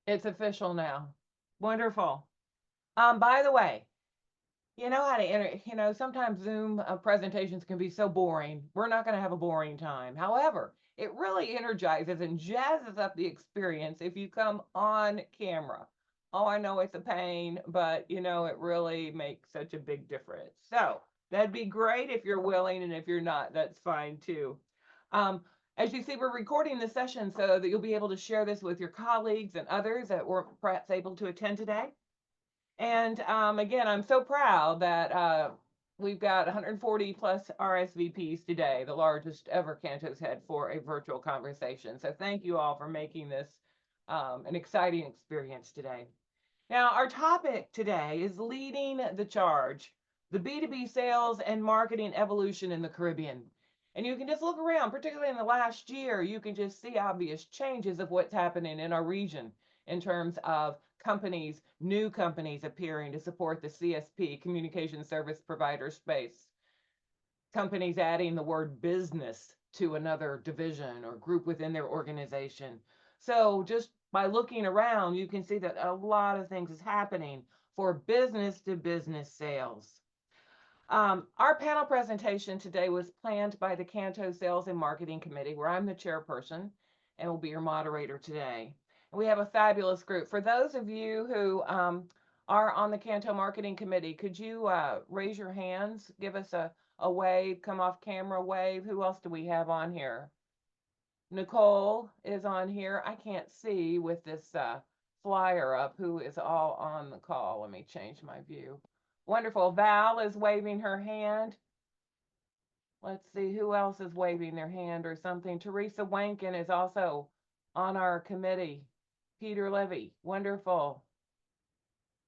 It's official now. Wonderful. By the way, you know how to enter, sometimes Zoom presentations can be so boring. We're not going to have a boring time. However, it really energizes and jazzes up the experience if you come on camera. Oh, I know it's a pain, but it really makes such a big difference. So that'd be great if you're willing, and if you're not, that's fine too. Um, as you see, we're recording the session so that you'll be able to share this with your colleagues and others that weren't perhaps able to attend today. And again, I'm so proud that we've got 140 plus RSVPs today, the largest ever Canto's had for a virtual conversation. So thank you all for making this an exciting experience today. Now, our topic today is leading the charge, the B2B sales and marketing evolution in the Caribbean. And you can just look around, particularly in the last year, you can just see obvious changes of what's happening in our region in terms of companies, new companies appearing to support the CSP, communication service provider space. Companies adding the word business to another division or group within their organization. So just by looking around, you can see that a lot of things is happening for business to business sales. Our panel presentation today was planned by the CANTO Sales and Marketing Committee, where I'm the chairperson and will be your moderator today. And we have a fabulous group. For those of you who are on the CANTO Marketing Committee, could you raise your hands, give us a wave, come off camera wave? Who else do we have on here? Nicole is on here. I can't see with this flyer up who is all on the call. Let me change my view. Wonderful. Val is waving her hand. Let's see who else is waving their hand or something. Teresa Wankin is also on our committee. Peter Levy. Wonderful.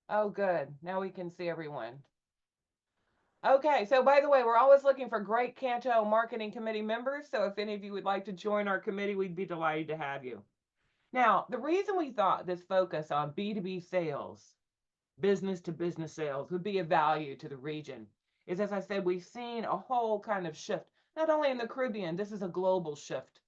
Oh, good. Now we can see everyone. Okay, so by the way, we're always looking for great CANTO Marketing Committee members. So if any of you would like to join our committee, we'd be delighted to have you. Now, the reason we thought this focus on B2B sales, business to business sales, would be of value to the region is, as I said, we've seen a whole kind of shift, not only in the Caribbean, this is a global shift.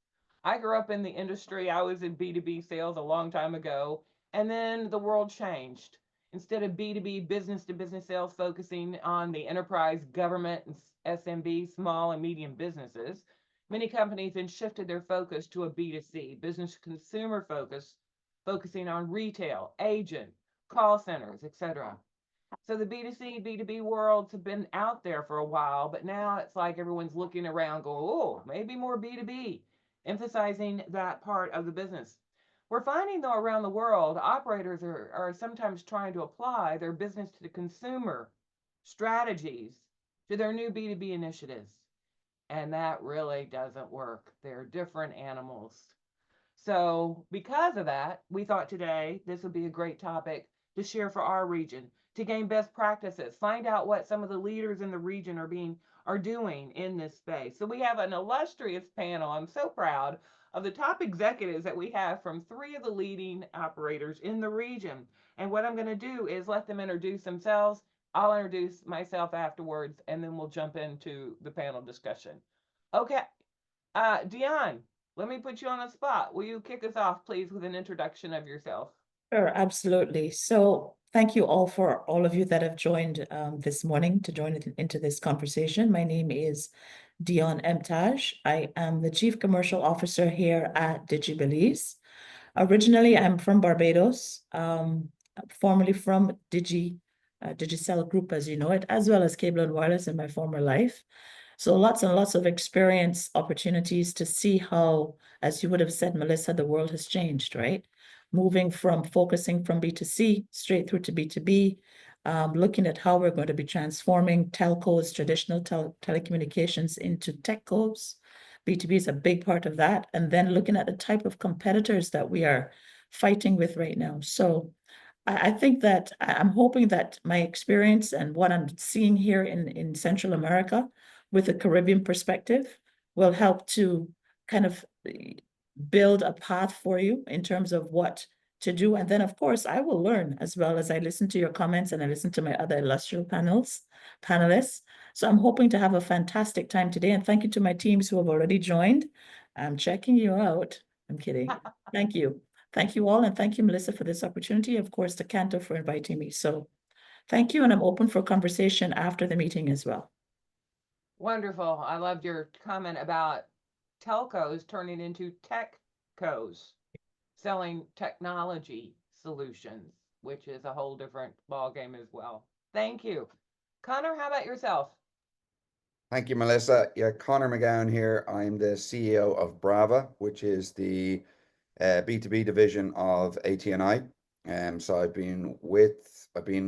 I grew up in the industry. I was in B2B sales a long time ago, and then the world changed. Instead of B2B, business to business sales, focusing on the enterprise, government, and SMB, small and medium businesses, many companies then shifted their focus to a B2C, business consumer focus, focusing on retail, agent, call centers, etc. So the B2C, B2B worlds have been out there for a while, but now it's like everyone's looking around going, oh, maybe more B2B, emphasizing that part of the business. We're finding, though, around the world, operators are sometimes trying to apply their business to the consumer strategies to their new B2B initiatives. And that really doesn't work. They're different animals. So because of that, we thought today this would be a great topic to share for our region, to gain best practices, find out what some of the leaders in the region are doing in this space. So we have an illustrious panel. I'm so proud of the top executives that we have from 3 of the leading operators in the region. And what I'm going to do is let them introduce themselves. I'll introduce myself afterwards, and then we'll jump into the panel discussion. Okay, Dionne, let me put you on the spot. Will you kick us off, please, with an introduction of yourself? Sure, absolutely. So thank you all for all of you that have joined this morning to join into this conversation. My name is Dionne Emtage. I am the Chief Commercial Officer here at Digi Belize. Originally, I'm from Barbados, formerly from Digi, Digicel Group, as you know it, as well as Cable and Wireless in my former life. So lots and lots of experience, opportunities to see how, as you would have said, Melissa, the world has changed, right? Moving from focusing from B2C straight through to B2B, looking at how we're going to be transforming telcos, traditional telecommunications into techcos. B2B is a big part of that. And then looking at the type of competitors that we are fighting with right now. So I think that I'm hoping that my experience and what I'm seeing here in Central America with a Caribbean perspective will help to kind of build a path for you in terms of what to do. And then, of course, I will learn as well as I listen to your comments and I listen to my other illustrious panelists. So I'm hoping to have a fantastic time today. And thank you to my teams who have already joined. I'm checking you out. I'm kidding. Thank you. thank you all, and thank you, Melissa, for this opportunity. Of course, to CANTO for inviting me. So thank you, and I'm open for conversation after the meeting as well. Wonderful. I loved your comment about telcos turning into techcos, selling technology solutions, which is a whole different ballgame as well. Thank you. Conor, how about yourself? Thank you, Melissa. Yeah, Conor McGowan here. I'm the CEO of BRAVA, which is the B2B division of AT&I. So I've been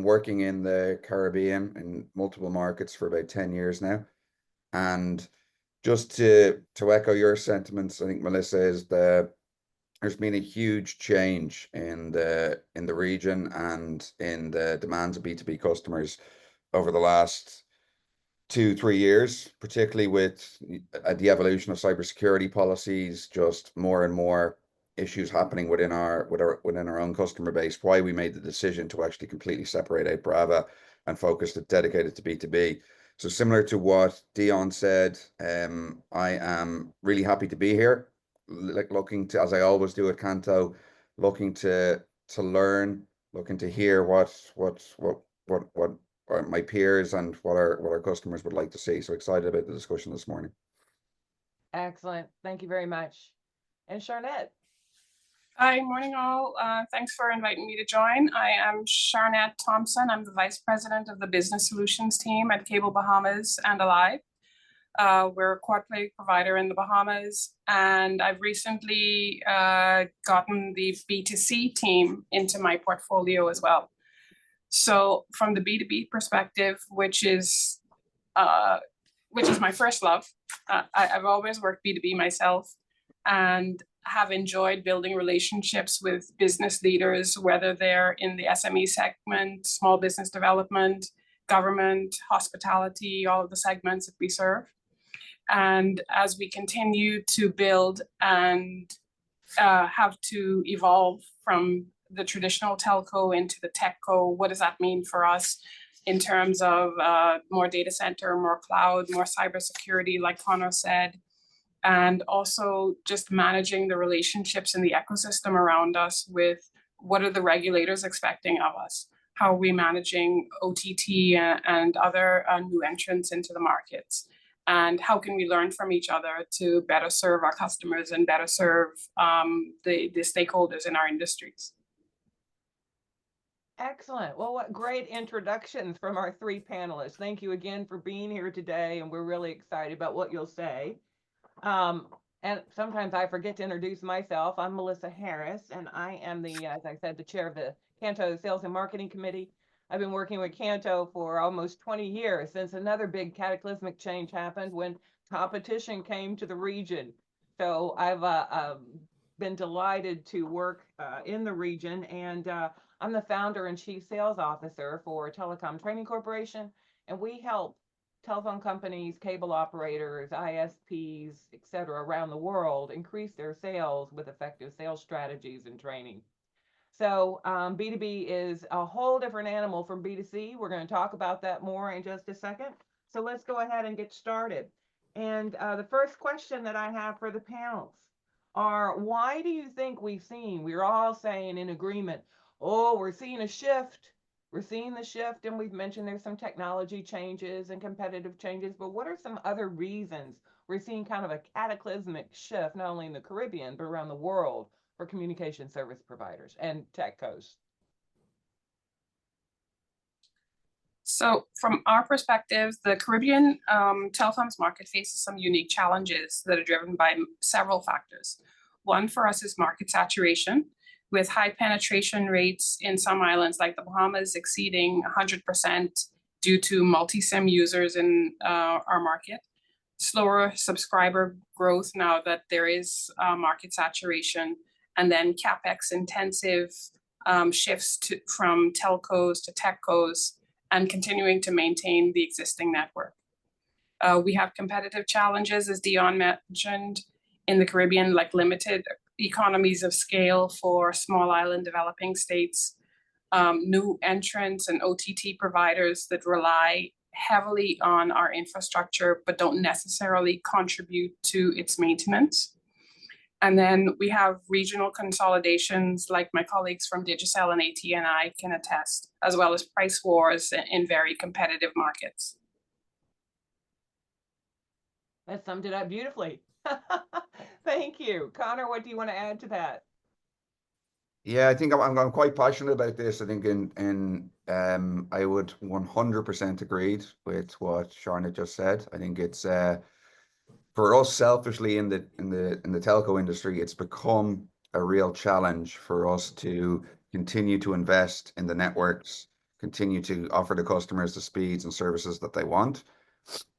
working in the Caribbean in multiple markets for about 10 years now. And just to echo your sentiments, I think, Melissa, there's been a huge change in the region and in the demands of B2B customers over the last 2-3 years, particularly with the evolution of cybersecurity policies, just more and more issues happening within our own customer base. Why we made the decision to actually completely separate out BRAVA and focus it dedicated to B2B. So similar to what Dionne said, I am really happy to be here, looking to, as I always do at CANTO, looking to learn, looking to hear what my peers and what our customers would like to see. So excited about the discussion this morning. Excellent. Thank you very much. And Charnette. Hi, morning all. Thanks for inviting me to join. I am Charnette Thompson. I'm the Vice President of the Business Solutions team at Cable Bahamas and Alive. We're a quad play provider in the Bahamas, and I've recently gotten the B2C team into my portfolio as well. So from the B2B perspective, which is my first love, I've always worked B2B myself and have enjoyed building relationships with business leaders, whether they're in the SME segment, small business development, government, hospitality, all of the segments that we serve. And as we continue to build and have to evolve from the traditional telco into the techco, what does that mean for us in terms of more data center, more cloud, more cybersecurity, like Conor said, and also just managing the relationships in the ecosystem around us with what are the regulators expecting of us? How are we managing OTT and other new entrants into the markets? And how can we learn from each other to better serve our customers and better serve the stakeholders in our industries? Excellent. Well, what great introductions from our three panelists. Thank you again for being here today, and we're really excited about what you'll say. And sometimes I forget to introduce myself. I'm Melissa Harris, and I am as I said, the chair of the CANTO Sales and Marketing Committee. I've been working with CANTO for almost 20 years since another big cataclysmic change happened when competition came to the region. So I've been delighted to work in the region, and I'm the founder and chief sales officer for Telecom Training Corporation, and we help telephone companies, cable operators, ISPs, etc., around the world increase their sales with effective sales strategies and training. So B2B is a whole different animal from B2C. We're going to talk about that more in just a second. So let's go ahead and get started. And the first question that I have for the panels are, why do you think we're all saying in agreement, oh, we're seeing a shift. We're seeing the shift, and we've mentioned there's some technology changes and competitive changes, but what are some other reasons we're seeing kind of a cataclysmic shift, not only in the Caribbean, but around the world for communication service providers and techcos? So from our perspective, the Caribbean telecoms market faces some unique challenges that are driven by several factors. One for us is market saturation, with high penetration rates in some islands like the Bahamas exceeding 100% due to multi-SIM users in our market. Slower subscriber growth now that there is market saturation, and then CapEx intensive shifts from telcos to techcos and continuing to maintain the existing network. We have competitive challenges, as Dionne mentioned, in the Caribbean, like limited economies of scale for small island developing states, new entrants and OTT providers that rely heavily on our infrastructure but don't necessarily contribute to its maintenance. And then we have regional consolidations like my colleagues from Digicel and AT&I can attest, as well as price wars in very competitive markets. That summed it up beautifully. Thank you. Conor, what do you want to add to that? Yeah, I think I'm quite passionate about this. I think I would 100% agree with what Charnette just said. I think it's for us selfishly in the telco industry, it's become a real challenge for us to continue to invest in the networks, continue to offer the customers the speeds and services that they want,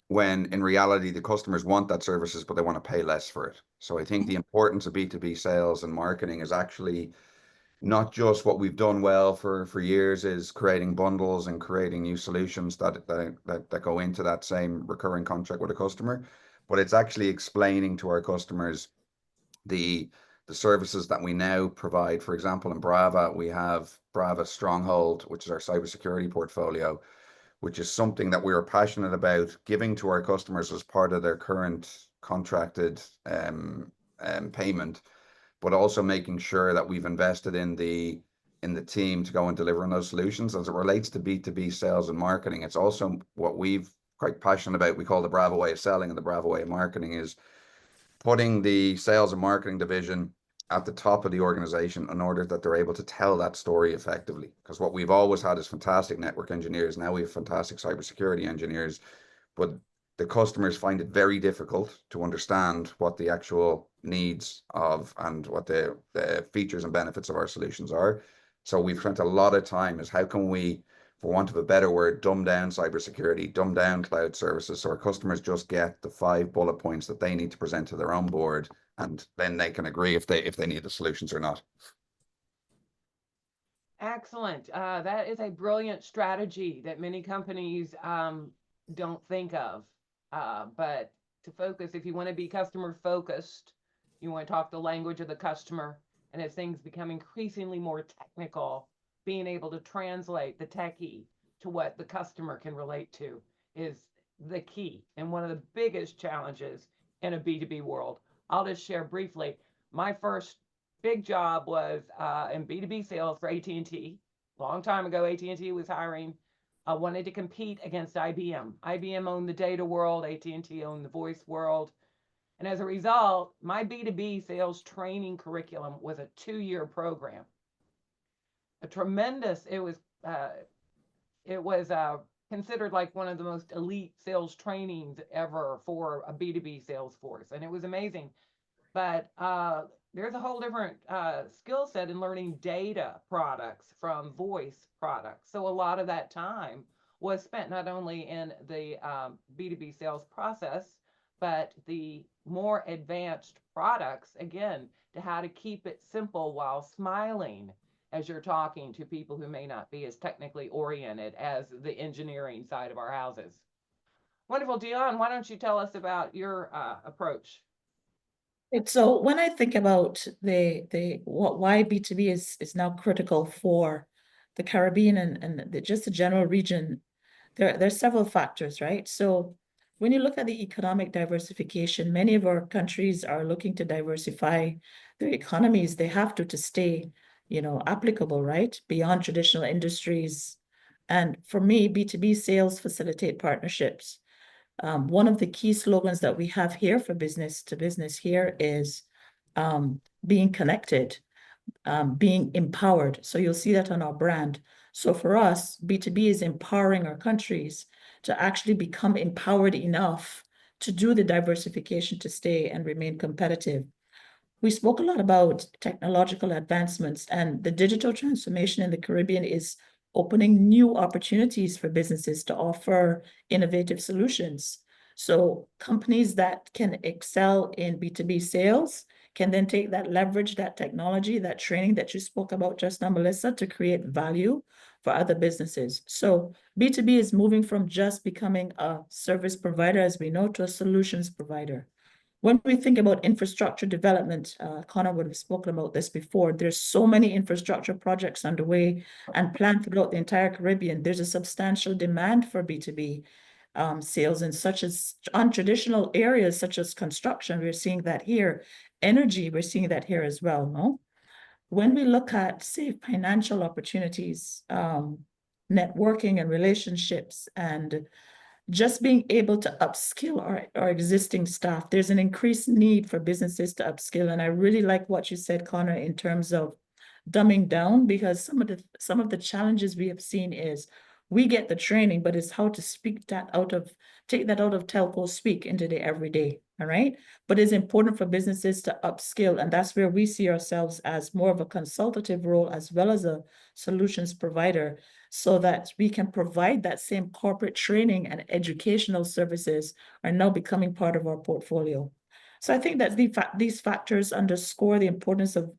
when in reality the customers want that services, but they want to pay less for it. So I think the importance of B2B sales and marketing is actually not just what we've done well for years, is creating bundles and creating new solutions that go into that same recurring contract with a customer, but it's actually explaining to our customers the services that we now provide. For example, in BRAVA, we have BRAVA Stronghold, which is our cybersecurity portfolio, which is something that we are passionate about giving to our customers as part of their current contracted payment, but also making sure that we've invested in the team to go and deliver on those solutions. As it relates to B2B sales and marketing, it's also what we've quite passionate about. We call the BRAVA way of selling, and the BRAVA way of marketing is putting the sales and marketing division at the top of the organization in order that they're able to tell that story effectively. Because what we've always had is fantastic network engineers. Now we have fantastic cybersecurity engineers, but the customers find it very difficult to understand what the actual needs of and what the features and benefits of our solutions are. So we've spent a lot of time is how can we, for want of a better word, dumb down cybersecurity, dumb down cloud services, so our customers just get the 5 bullet points that they need to present to their own board, and then they can agree if they need the solutions or not. Excellent. That is a brilliant strategy that many companies don't think of. But to focus, if you want to be customer focused, you want to talk the language of the customer, and as things become increasingly more technical, being able to translate the techie to what the customer can relate to is the key and one of the biggest challenges in a B2B world. I'll just share briefly. My first big job was in B2B sales for AT&T. Long time ago, AT&T was hiring, wanted to compete against IBM. IBM owned the data world, AT&T owned the voice world. And as a result, my B2B sales training curriculum was a 2-year program. A tremendous, it was considered like one of the most elite sales trainings ever for a B2B sales force. And it was amazing. But there's a whole different skill set in learning data products from voice products. So a lot of that time was spent not only in the B2B sales process, but the more advanced products, again, to how to keep it simple while smiling as you're talking to people who may not be as technically oriented as the engineering side of our houses. Wonderful. Dionne, why don't you tell us about your approach? So when I think about why B2B is now critical for the Caribbean and just the general region, there's several factors, right? So when you look at the economic diversification, many of our countries are looking to diversify their economies. They have to stay, applicable, right? Beyond traditional industries. And for me, B2B sales facilitate partnerships. One of the key slogans that we have here for business to business here is being connected, being empowered. So you'll see that on our brand. So for us, B2B is empowering our countries to actually become empowered enough to do the diversification to stay and remain competitive. We spoke a lot about technological advancements, and the digital transformation in the Caribbean is opening new opportunities for businesses to offer innovative solutions. So companies that can excel in B2B sales can then take that, leverage that technology, that training that you spoke about just now, Melissa, to create value for other businesses. So B2B is moving from just becoming a service provider, as we know, to a solutions provider. When we think about infrastructure development, Conor would have spoken about this before, there's so many infrastructure projects underway and planned throughout the entire Caribbean. There's a substantial demand for B2B. sales in such as untraditional areas such as construction. We're seeing that here. Energy, we're seeing that here as well, no? When we look at, say, financial opportunities, networking and relationships, and just being able to upskill our existing staff, there's an increased need for businesses to upskill. And I really like what you said, Conor, in terms of dumbing down, because some of the challenges we have seen is we get the training, but it's how to take that out of telco speak into the everyday, all right? But it's important for businesses to upskill, and that's where we see ourselves as more of a consultative role as well as a solutions provider, so that we can provide that same corporate training and educational services are now becoming part of our portfolio. So I think that these factors underscore the importance of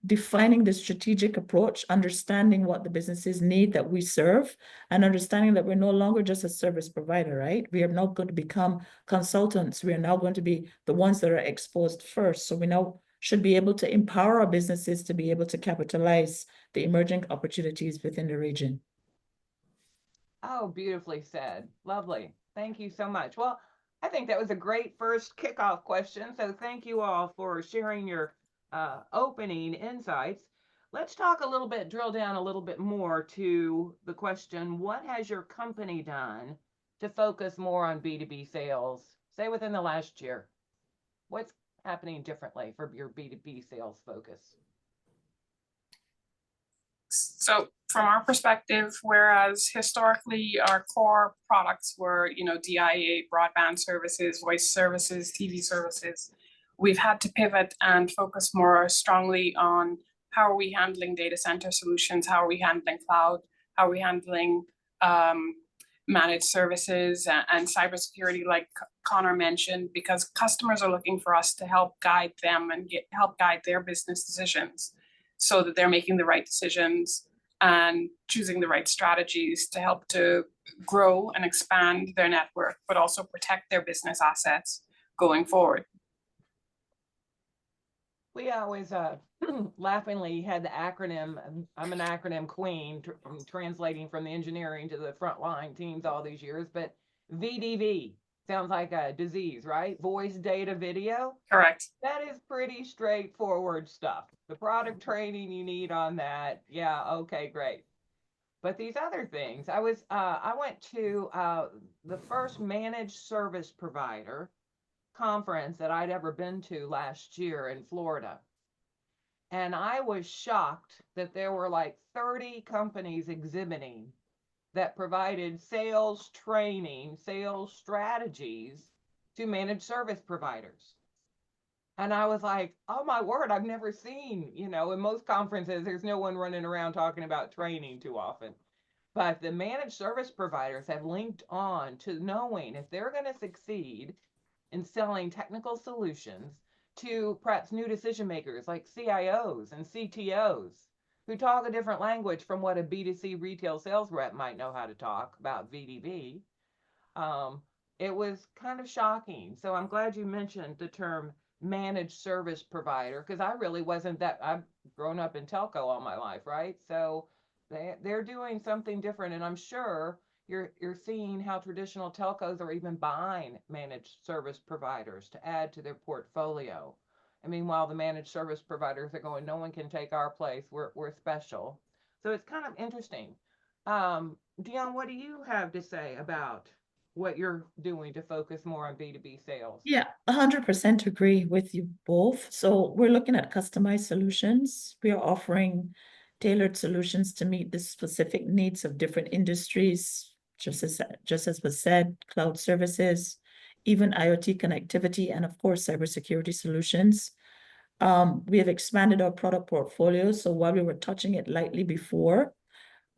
defining the strategic approach, understanding what the businesses need that we serve, and understanding that we're no longer just a service provider, right? We are now going to become consultants. We are now going to be the ones that are exposed first. So we now should be able to empower our businesses to be able to capitalize the emerging opportunities within the region. Oh, beautifully said. Lovely. Thank you so much. Well, I think that was a great first kickoff question. So thank you all for sharing your opening insights. Let's talk a little bit, drill down a little bit more to the question, what has your company done to focus more on B2B sales, say within the last year? What's happening differently for your B2B sales focus? So from our perspective, whereas historically our core products were, DIA, broadband services, voice services, TV services, we've had to pivot and focus more strongly on how are we handling data center solutions, how are we handling cloud, how are we handling managed services and cybersecurity, like Conor mentioned, because customers are looking for us to help guide them and help guide their business decisions so that they're making the right decisions and choosing the right strategies to help to grow and expand their network, but also protect their business assets going forward. We always laughingly had the acronym. I'm an acronym queen, translating from the engineering to the frontline teams all these years, but VDV sounds like a disease, right? Voice, data, video. Correct. That is pretty straightforward stuff. The product training you need on that, yeah, okay, great. But these other things, I went to the first managed service provider conference that I'd ever been to last year in Florida. And I was shocked that there were like 30 companies exhibiting that provided sales training, sales strategies to managed service providers. And I was like, oh my word, I've never seen, in most conferences, there's no one running around talking about training too often. But the managed service providers have linked on to knowing if they're going to succeed in selling technical solutions to perhaps new decision makers like CIOs and CTOs who talk a different language from what a B2C retail sales rep might know how to talk about VDB. It was kind of shocking. So I'm glad you mentioned the term managed service provider, because I really wasn't that. I've grown up in telco all my life, right? So they're doing something different, and I'm sure you're seeing how traditional telcos are even buying managed service providers to add to their portfolio. And meanwhile, the managed service providers are going, no one can take our place. We're special. So it's kind of interesting. Dionne, what do you have to say about what you're doing to focus more on B2B sales? Yeah, 100% agree with you both. So we're looking at customized solutions. We are offering tailored solutions to meet the specific needs of different industries, just as was said, cloud services, even IoT connectivity, and of course, cybersecurity solutions. We have expanded our product portfolio. So while we were touching it lightly before,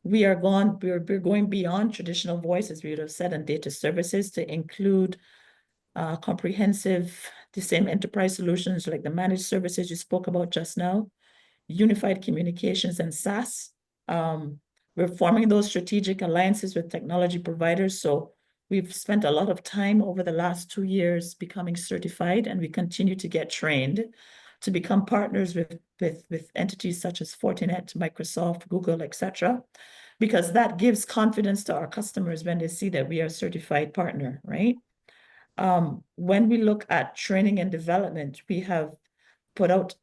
we're going beyond traditional voice, as we would have said, and data services to include comprehensive, the same enterprise solutions like the managed services you spoke about just now, unified communications and SaaS. We're forming those strategic alliances with technology providers. So we've spent a lot of time over the last 2 years becoming certified, and we continue to get trained to become partners with entities such as Fortinet, Microsoft, Google, etc., because that gives confidence to our customers when they see that we are a certified partner, right? When we look at training and development, we have put out,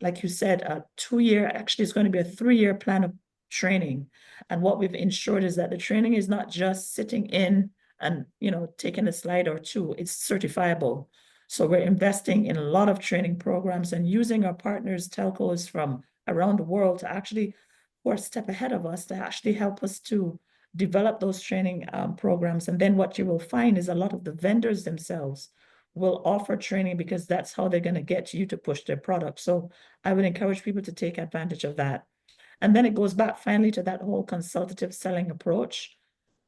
like you said, a 2-year, actually it's going to be a 3-year plan of training. And what we've ensured is that the training is not just sitting in and, you know, taking a slide or two, it's certifiable. So we're investing in a lot of training programs and using our partners, telcos from around the world to actually, who are a step ahead of us, to actually help us to develop those training programs. And then what you will find is a lot of the vendors themselves will offer training because that's how they're going to get you to push their product. So I would encourage people to take advantage of that. And then it goes back finally to that whole consultative selling approach.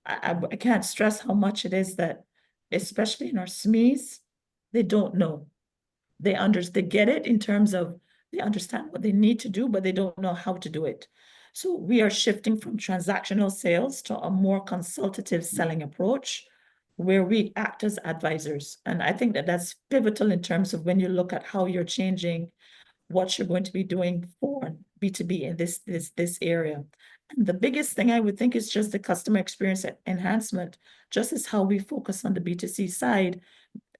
I can't stress how much it is that, especially in our SMEs, they don't know. They get it in terms of they understand what they need to do, but they don't know how to do it. So we are shifting from transactional sales to a more consultative selling approach where we act as advisors. And I think that that's pivotal in terms of when you look at how you're changing what you're going to be doing for B2B in this area. And the biggest thing I would think is just the customer experience enhancement, just as how we focus on the B2C side.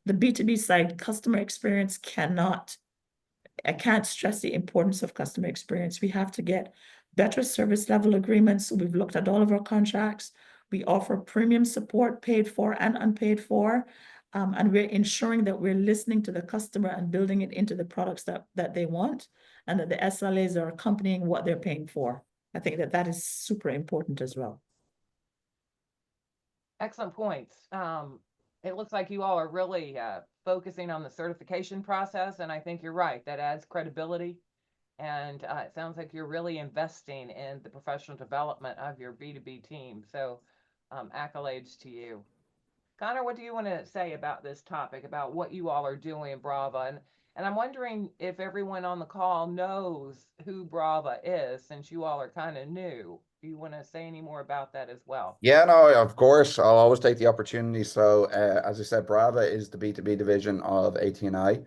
The B2B side, customer experience I can't stress the importance of customer experience. We have to get better service level agreements. So we've looked at all of our contracts. We offer premium support, paid for and unpaid for. And we're ensuring that we're listening to the customer and building it into the products that they want, and that the SLAs are accompanying what they're paying for. I think that is super important as well. Excellent points. It looks like you all are really focusing on the certification process, and I think you're right. That adds credibility, and it sounds like you're really investing in the professional development of your B2B team. So accolades to you. Conor, what do you want to say about this topic, about what you all are doing in BRAVA? And I'm wondering if everyone on the call knows who BRAVA is, since you all are kind of new. Do you want to say any more about that as well? Yeah, no, of course. I'll always take the opportunity. So, as I said, BRAVA is the B2B division of AT&I.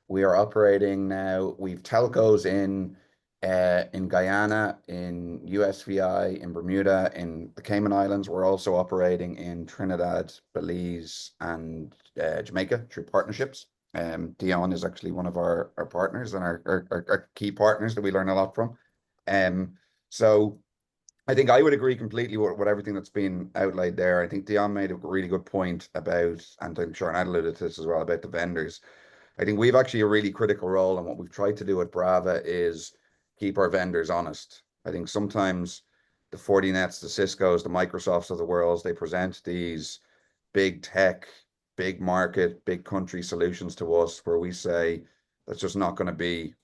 We are operating now. We've telcos in Guyana, in USVI, in Bermuda, in the Cayman Islands. We're also operating in Trinidad, Belize, and Jamaica through partnerships. Dionne is actually one of our partners and our key partners that we learn a lot from. So I think I would agree completely with everything that's been outlined there. I think Dionne made a really good point about, and I'm sure Charnette alluded to this as well, about the vendors. I think we've actually a really critical role, and what we've tried to do at BRAVA is keep our vendors honest. I think sometimes the Fortinets, the Ciscos, the Microsofts of the world, they present these big tech, big market, big country solutions to us where we say that's just not going to be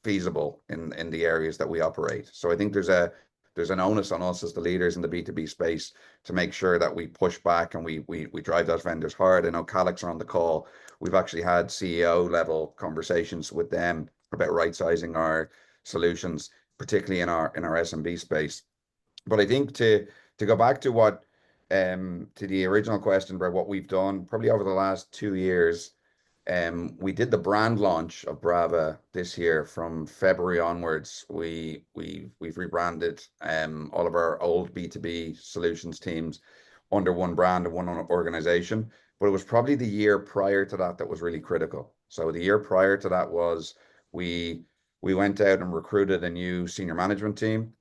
feasible in the areas that we operate. So I think there's an onus on us as the leaders in the B2B space to make sure that we push back and we drive those vendors hard. I know Calix are on the call. We've actually had CEO level conversations with them about right sizing our solutions, particularly in our SMB space. But I think to go back to what to the original question about what we've done, probably over the last 2 years, we did the brand launch of BRAVA this year. From February onwards, we've rebranded all of our old B2B solutions teams under one brand and one organization. But it was probably the year prior to that was really critical. So the year prior to that was we went out and recruited a new senior management team,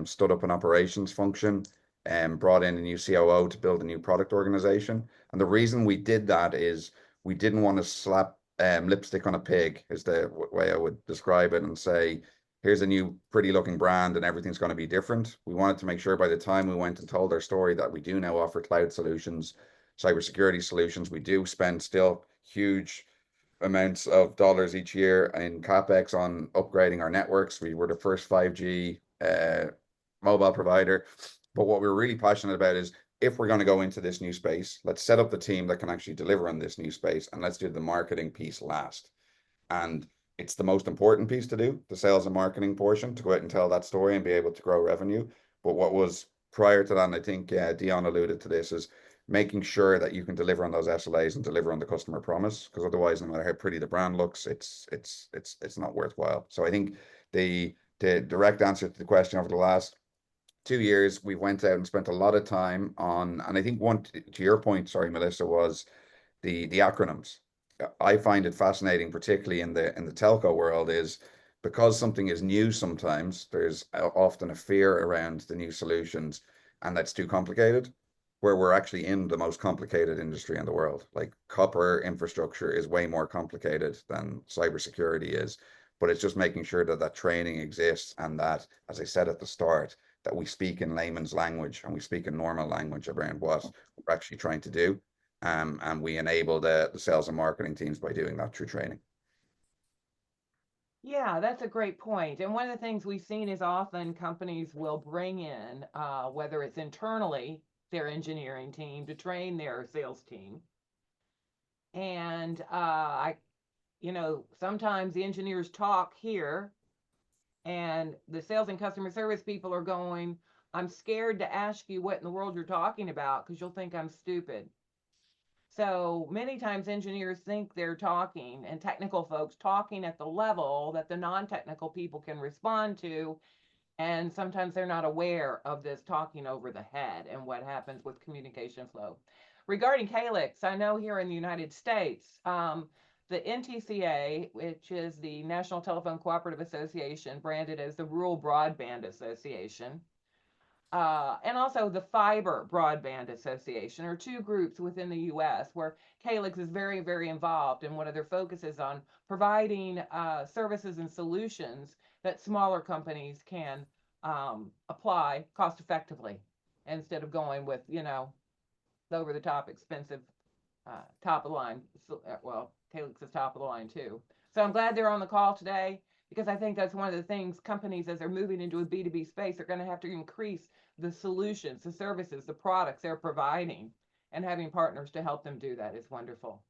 stood up an operations function, and brought in a new COO to build a new product organization. And the reason we did that is we didn't want to slap lipstick on a pig, is the way I would describe it, and say, here's a new pretty looking brand and everything's going to be different. We wanted to make sure by the time we went and told our story that we do now offer cloud solutions, cybersecurity solutions. We do spend still huge amounts of dollars each year in CapEx on upgrading our networks. We were the first 5G mobile provider. But what we're really passionate about is, if we're going to go into this new space, let's set up the team that can actually deliver on this new space, and let's do the marketing piece last. And it's the most important piece to do, the sales and marketing portion, to go out and tell that story and be able to grow revenue. But what was prior to that, and I think Dionne alluded to this, is making sure that you can deliver on those SLAs and deliver on the customer promise, because otherwise, no matter how pretty the brand looks, it's not worthwhile. So I think the direct answer to the question over the last 2 years, we went out and spent a lot of time on, and I think one, to your point, sorry, Melissa, was the acronyms. I find it fascinating, particularly in the telco world, is because something is new, sometimes there's often a fear around the new solutions, and that's too complicated, where we're actually in the most complicated industry in the world. Like copper infrastructure is way more complicated than cybersecurity is, but it's just making sure that that training exists, and that, as I said at the start, that we speak in layman's language and we speak in normal language around what we're actually trying to do. And we enable the sales and marketing teams by doing that through training. Yeah, that's a great point. And one of the things we've seen is often companies will bring in, whether it's internally, their engineering team to train their sales team. And sometimes the engineers talk here and the sales and customer service people are going, I'm scared to ask you what in the world you're talking about because you'll think I'm stupid. So many times engineers think they're talking, and technical folks talking at the level that the non-technical people can respond to. And sometimes they're not aware of this talking over the head and what happens with communication flow. Regarding Calyx, I know here in the United States, the NTCA, which is the National Telephone Cooperative Association, branded as the Rural Broadband Association, and also the Fiber Broadband Association, are two groups within the U.S. where Calyx is very, very involved, and one of their focuses on providing services and solutions that smaller companies can apply cost effectively instead of going with, over the top expensive top of the line. Well, Calyx is top of the line too. So I'm glad they're on the call today, because I think that's one of the things companies, as they're moving into a B2B space, are going to have to increase the solutions, the services, the products they're providing, and having partners to help them do that is wonderful.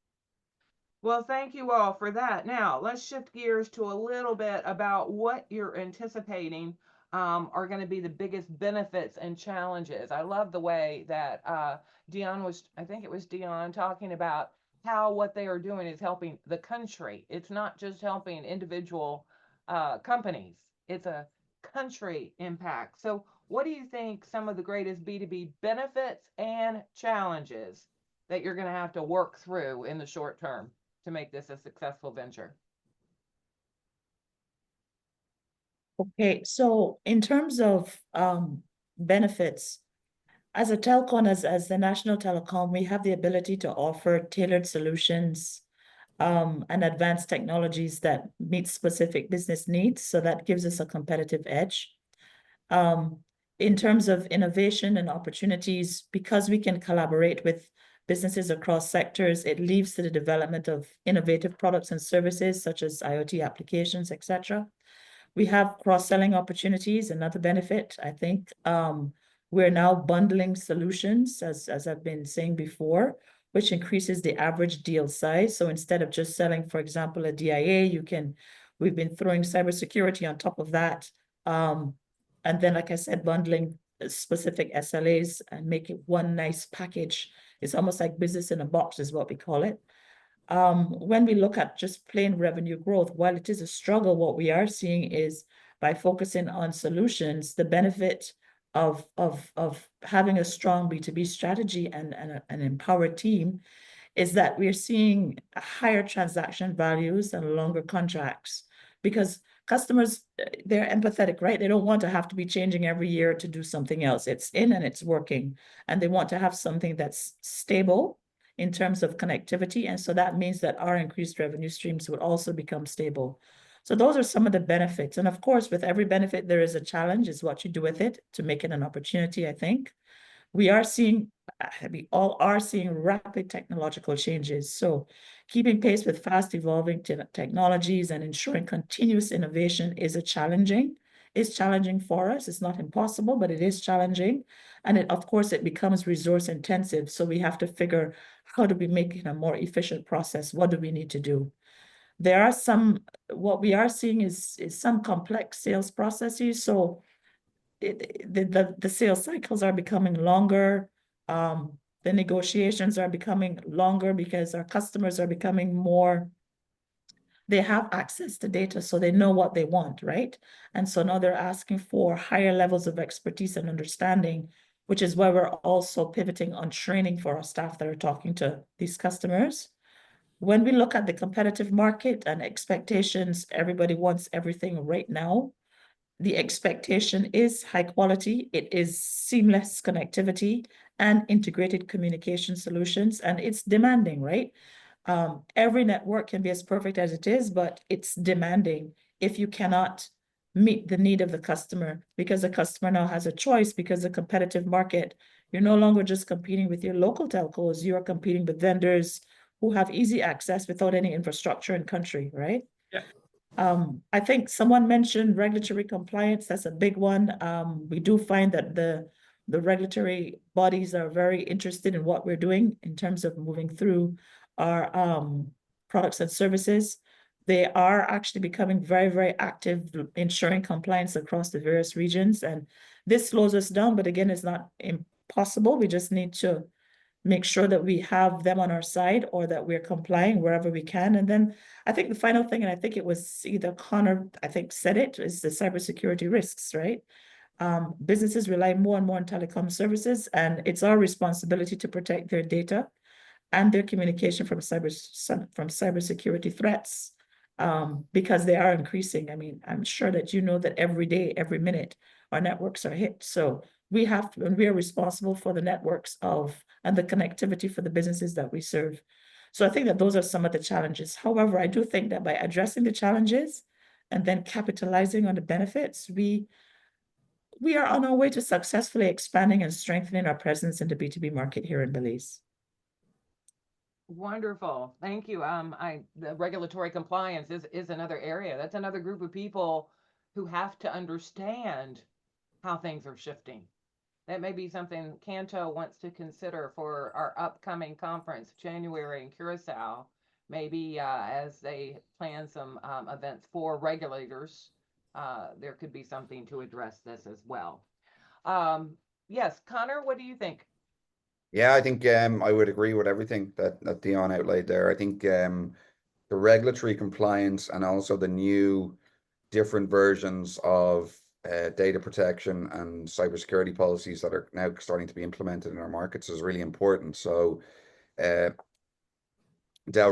Well, thank you all for that. Now, let's shift gears to a little bit about what you're anticipating are going to be the biggest benefits and challenges. I love the way that Dionne was, I think it was Dionne, talking about how what they are doing is helping the country. It's not just helping individual companies, it's a country impact. So what do you think some of the greatest B2B benefits and challenges that you're going to have to work through in the short term to make this a successful venture? Okay, so in terms of benefits, as a telecom, as the national telecom, we have the ability to offer tailored solutions and advanced technologies that meet specific business needs. So that gives us a competitive edge. In terms of innovation and opportunities, because we can collaborate with businesses across sectors, it leads to the development of innovative products and services such as IoT applications, etc. We have cross-selling opportunities, another benefit, I think. We're now bundling solutions, as I've been saying before, which increases the average deal size. So instead of just selling, for example, a DIA, we've been throwing cybersecurity on top of that. And then, like I said, bundling specific SLAs and make it one nice package. It's almost like business in a box is what we call it. When we look at just plain revenue growth, while it is a struggle, what we are seeing is by focusing on solutions, the benefit of having a strong B2B strategy and an empowered team is that we're seeing higher transaction values and longer contracts, because customers, they're empathetic, right? They don't want to have to be changing every year to do something else. It's in and it's working, and they want to have something that's stable in terms of connectivity. And so that means that our increased revenue streams would also become stable. So those are some of the benefits. And of course, with every benefit, there is a challenge, is what you do with it to make it an opportunity, I think. We all are seeing rapid technological changes. So keeping pace with fast evolving technologies and ensuring continuous innovation is challenging for us. It's not impossible, but it is challenging. And of course, it becomes resource intensive. So we have to figure, how do we make it a more efficient process? What do we need to do? What we are seeing is some complex sales processes. So the sales cycles are becoming longer. The negotiations are becoming longer because our customers are becoming more they have access to data, so they know what they want, right? And so now they're asking for higher levels of expertise and understanding, which is why we're also pivoting on training for our staff that are talking to these customers. When we look at the competitive market and expectations, everybody wants everything right now. The expectation is high quality, it is seamless connectivity and integrated communication solutions, and it's demanding, right? Every network can be as perfect as it is, but it's demanding if you cannot meet the need of the customer, because the customer now has a choice, because the competitive market, you're no longer just competing with your local telcos, you are competing with vendors who have easy access without any infrastructure in country, right? Yeah. I think someone mentioned regulatory compliance. That's a big one. We do find that the regulatory bodies are very interested in what we're doing in terms of moving through our products and services. They are actually becoming very, very active, ensuring compliance across the various regions. And this slows us down, but again, it's not impossible. We just need to make sure that we have them on our side, or that we're complying wherever we can. And then I think the final thing, and I think it was either Conor, I think said it, is the cybersecurity risks, right? Businesses rely more and more on telecom services, and it's our responsibility to protect their data and their communication from cybersecurity threats, because they are increasing. I mean, I'm sure that you know that every day, every minute, our networks are hit. So we have to, and we are responsible for the networks of and the connectivity for the businesses that we serve. So I think that those are some of the challenges. However, I do think that by addressing the challenges and then capitalizing on the benefits, we are on our way to successfully expanding and strengthening our presence in the B2B market here in Belize. Wonderful. Thank you. The regulatory compliance is another area. That's another group of people who have to understand how things are shifting. That may be something CANTO wants to consider for our upcoming conference, January in Curacao. Maybe as they plan some events for regulators, there could be something to address this as well. Yes, Conor, what do you think? Yeah, I think I would agree with everything that Dionne outlined there. I think the regulatory compliance and also the new different versions of data protection and cybersecurity policies that are now starting to be implemented in our markets is really important. So Del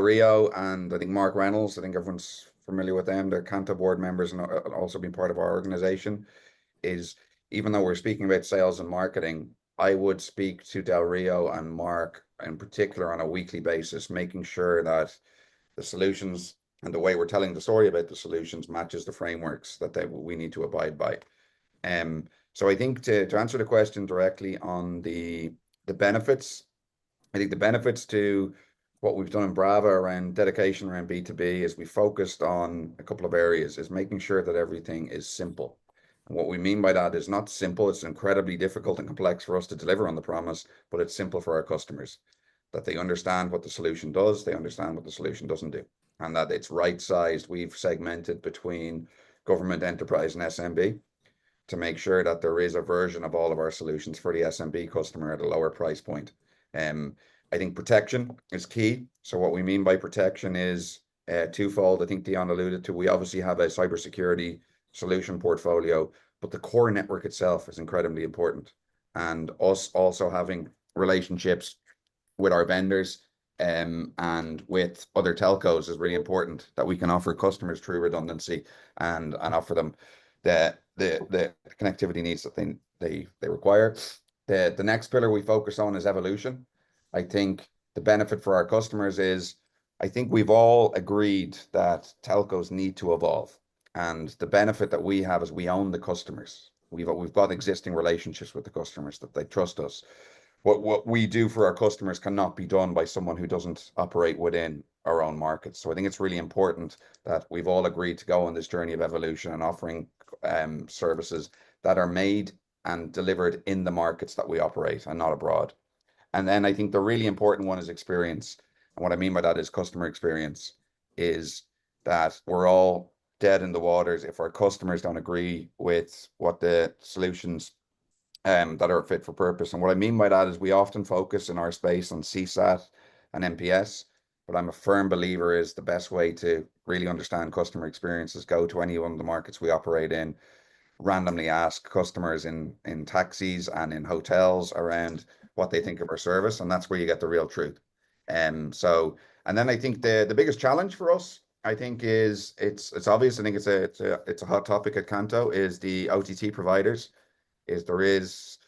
Rio and I think Mark Reynolds, I think everyone's familiar with them. They're CANTO board members and also been part of our organization. Is even though we're speaking about sales and marketing, I would speak to Del Rio and Mark in particular on a weekly basis, making sure that the solutions and the way we're telling the story about the solutions matches the frameworks that we need to abide by. So I think to answer the question directly on the benefits, I think the benefits to what we've done in BRAVA around dedication around B2B is we focused on a couple of areas, is making sure that everything is simple. And what we mean by that is not simple, it's incredibly difficult and complex for us to deliver on the promise, but it's simple for our customers, that they understand what the solution does, they understand what the solution doesn't do, and that it's right-sized. We've segmented between government, enterprise, and SMB to make sure that there is a version of all of our solutions for the SMB customer at a lower price point. I think protection is key. So what we mean by protection is twofold. I think Dionne alluded to, we obviously have a cybersecurity solution portfolio, but the core network itself is incredibly important. And us also having relationships with our vendors and with other telcos is really important, that we can offer customers true redundancy and offer them the connectivity needs that they require. The next pillar we focus on is evolution. I think the benefit for our customers is, I think we've all agreed that telcos need to evolve. And the benefit that we have is we own the customers. We've got existing relationships with the customers that they trust us. What we do for our customers cannot be done by someone who doesn't operate within our own markets. So I think it's really important that we've all agreed to go on this journey of evolution and offering services that are made and delivered in the markets that we operate and not abroad. And then I think the really important one is experience. And what I mean by that is customer experience, is that we're all dead in the waters if our customers don't agree with what the solutions that are fit for purpose. And what I mean by that is we often focus in our space on CSAT and NPS, but I'm a firm believer is the best way to really understand customer experiences, go to any one of the markets we operate in, randomly ask customers in taxis and in hotels around what they think of our service, and that's where you get the real truth. And then I think the biggest challenge for us, I think, is it's obvious. I think it's a hot topic at CANTO, is the OTT providers. There is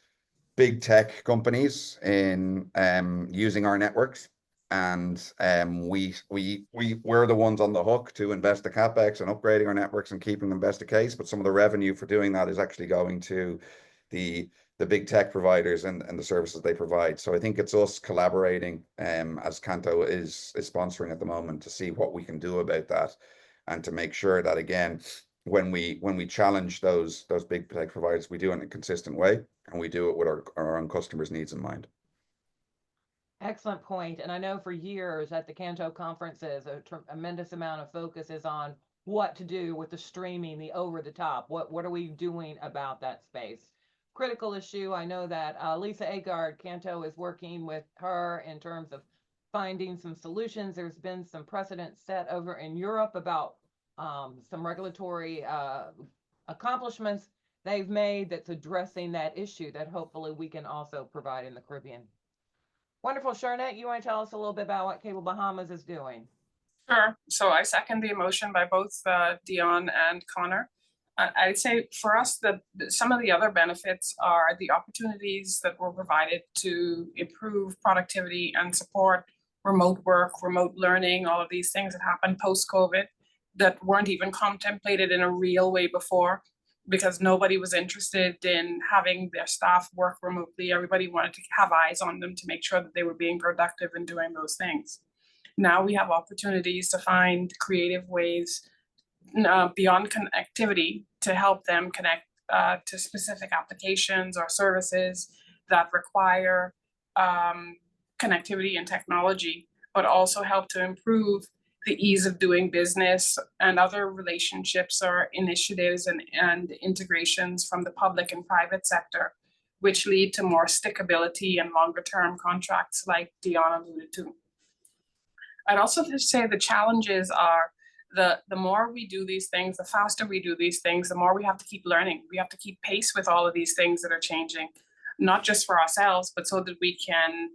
big tech companies in using our networks, and we're the ones on the hook to invest the capex and upgrading our networks and keeping them best of case. But some of the revenue for doing that is actually going to the big tech providers and the services they provide. So I think it's us collaborating as CANTO is sponsoring at the moment, to see what we can do about that, and to make sure that, again, when we challenge those big tech providers, we do it in a consistent way, and we do it with our own customers' needs in mind. Excellent point. And I know for years at the CANTO conferences, a tremendous amount of focus is on what to do with the streaming, the over the top. What are we doing about that space? Critical issue. I know that Lisa Agard, CANTO, is working with her in terms of finding some solutions. There's been some precedent set over in Europe about some regulatory accomplishments they've made that's addressing that issue that hopefully we can also provide in the Caribbean. Wonderful. Charnette, you want to tell us a little bit about what Cable Bahamas is doing? Sure. So I second the motion by both Dionne and Conor. I'd say for us, some of the other benefits are the opportunities that were provided to improve productivity and support remote work, remote learning, all of these things that happened post-COVID that weren't even contemplated in a real way before, because nobody was interested in having their staff work remotely. Everybody wanted to have eyes on them to make sure that they were being productive in doing those things. Now we have opportunities to find creative ways beyond connectivity to help them connect to specific applications or services that require connectivity and technology, but also help to improve the ease of doing business and other relationships or initiatives and integrations from the public and private sector, which lead to more stickability and longer term contracts like Dionne alluded to. I'd also just say the challenges are the more we do these things, the faster we do these things, the more we have to keep learning. We have to keep pace with all of these things that are changing, not just for ourselves, but so that we can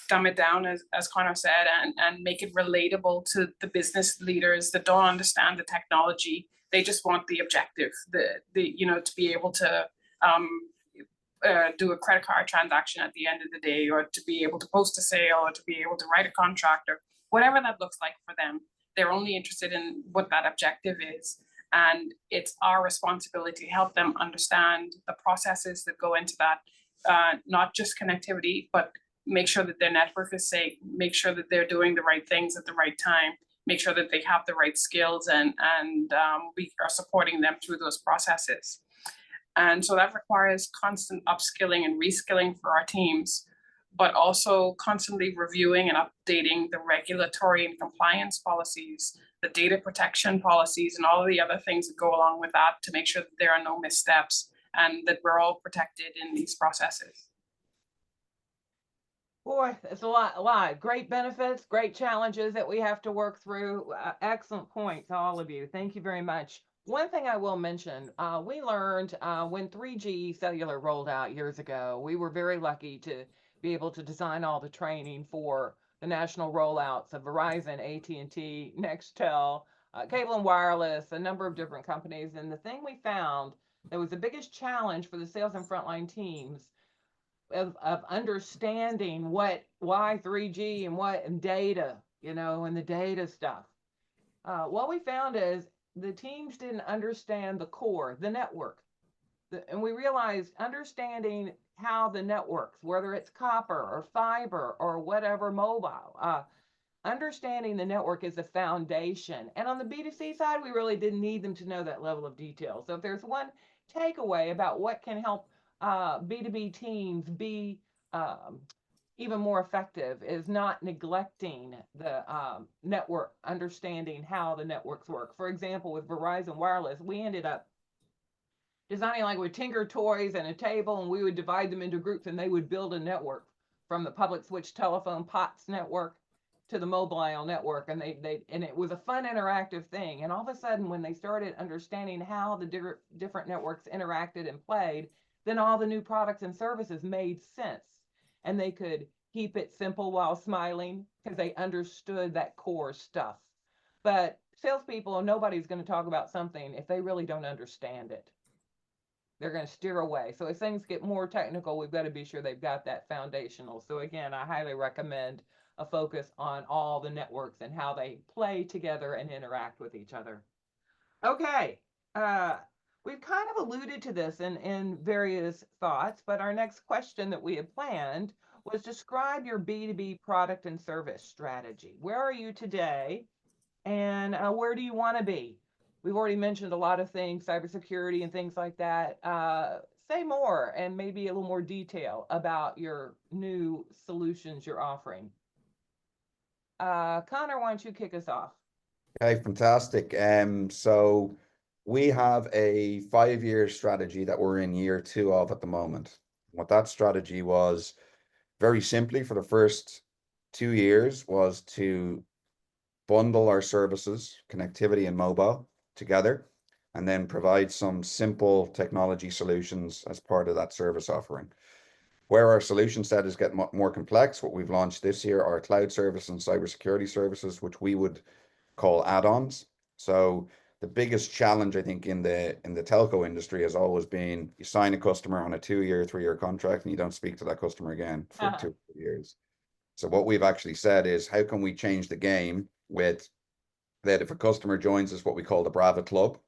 dumb it down, as Conor said, and make it relatable to the business leaders that don't understand the technology. They just want the objective, to be able to do a credit card transaction at the end of the day, or to be able to post a sale, or to be able to write a contract, or whatever that looks like for them. They're only interested in what that objective is. And it's our responsibility to help them understand the processes that go into that, not just connectivity, but make sure that their network is safe, make sure that they're doing the right things at the right time, make sure that they have the right skills, and we are supporting them through those processes. And so that requires constant upskilling and reskilling for our teams, but also constantly reviewing and updating the regulatory and compliance policies, the data protection policies, and all of the other things that go along with that, to make sure that there are no missteps and that we're all protected in these processes. Boy, it's a lot. Great benefits, great challenges that we have to work through. Excellent points, all of you. Thank you very much. One thing I will mention, we learned when 3G cellular rolled out years ago, we were very lucky to be able to design all the training for the national rollouts of Verizon, AT&T, Nextel, Cable and Wireless, a number of different companies. And the thing we found that was the biggest challenge for the sales and frontline teams of understanding why 3G and data, and the data stuff. What we found is the teams didn't understand the core, the network. And we realized understanding how the networks, whether it's copper or fiber or whatever mobile, understanding the network is the foundation. And on the B2C side, we really didn't need them to know that level of detail. So if there's one takeaway about what can help B2B teams be even more effective, is not neglecting the network, understanding how the networks work. For example, with Verizon Wireless, we ended up designing like with Tinker toys and a table, and we would divide them into groups, and they would build a network from the public switch telephone POTS network to the mobile network, and and it was a fun interactive thing. And all of a sudden, when they started understanding how the different networks interacted and played, then all the new products and services made sense, and they could keep it simple while smiling because they understood that core stuff. But salespeople, nobody's going to talk about something if they really don't understand it. They're going to steer away. So as things get more technical, we've got to be sure they've got that foundational. So again, I highly recommend a focus on all the networks and how they play together and interact with each other. Okay, we've kind of alluded to this in various thoughts, but our next question that we had planned was describe your B2B product and service strategy. Where are you today, and where do you want to be? We've already mentioned a lot of things, cybersecurity and things like that. Say more and maybe a little more detail about your new solutions you're offering. Conor, why don't you kick us off? Okay, fantastic. So we have a 5-year strategy that we're in year 2 of at the moment. What that strategy was, very simply, for the first 2 years, was to bundle our services, connectivity and mobile, together, and then provide some simple technology solutions as part of that service offering. Where our solution set is getting more complex, what we've launched this year are cloud service and cybersecurity services, which we would call add-ons. So the biggest challenge, I think, in the telco industry has always been you sign a customer on a 2-year, 3-year contract, and you don't speak to that customer again for 2 years. So what we've actually said is, how can we change the game with that? If a customer joins us, what we call the BRAVA club.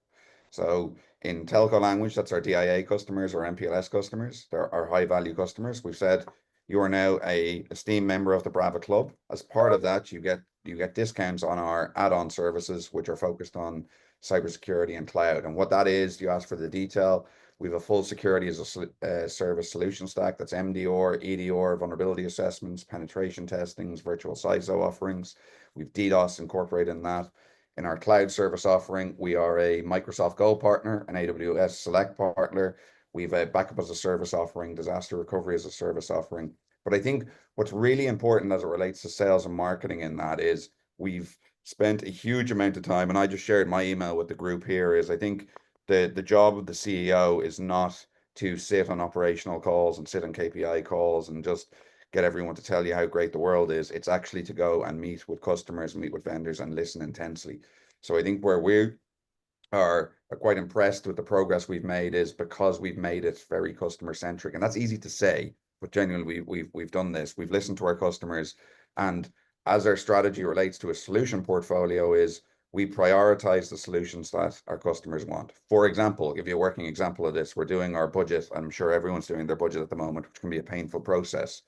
So in telco language, that's our DIA customers or MPLS customers. They're our high value customers. We've said you are now a esteemed member of the BRAVA club. As part of that, you get discounts on our add-on services, which are focused on cybersecurity and cloud. And what that is, you ask for the detail. We have a full security as a service solution stack that's MDR, EDR, vulnerability assessments, penetration testings, virtual CISO offerings. We've DDoS incorporated in that. In our cloud service offering, we are a Microsoft Gold partner, an AWS Select partner. We've a backup as a service offering, disaster recovery as a service offering. But I think what's really important as it relates to sales and marketing in that is we've spent a huge amount of time, and I just shared my email with the group here, is I think the job of the CEO is not to sit on operational calls and sit on KPI calls and just get everyone to tell you how great the world is. It's actually to go and meet with customers, meet with vendors, and listen intensely. So I think where we are quite impressed with the progress we've made is because we've made it very customer centric, and that's easy to say, but genuinely we've done this. We've listened to our customers, and as our strategy relates to a solution portfolio is we prioritize the solutions that our customers want. For example, give you a working example of this, we're doing our budget. I'm sure everyone's doing their budget at the moment, which can be a painful process.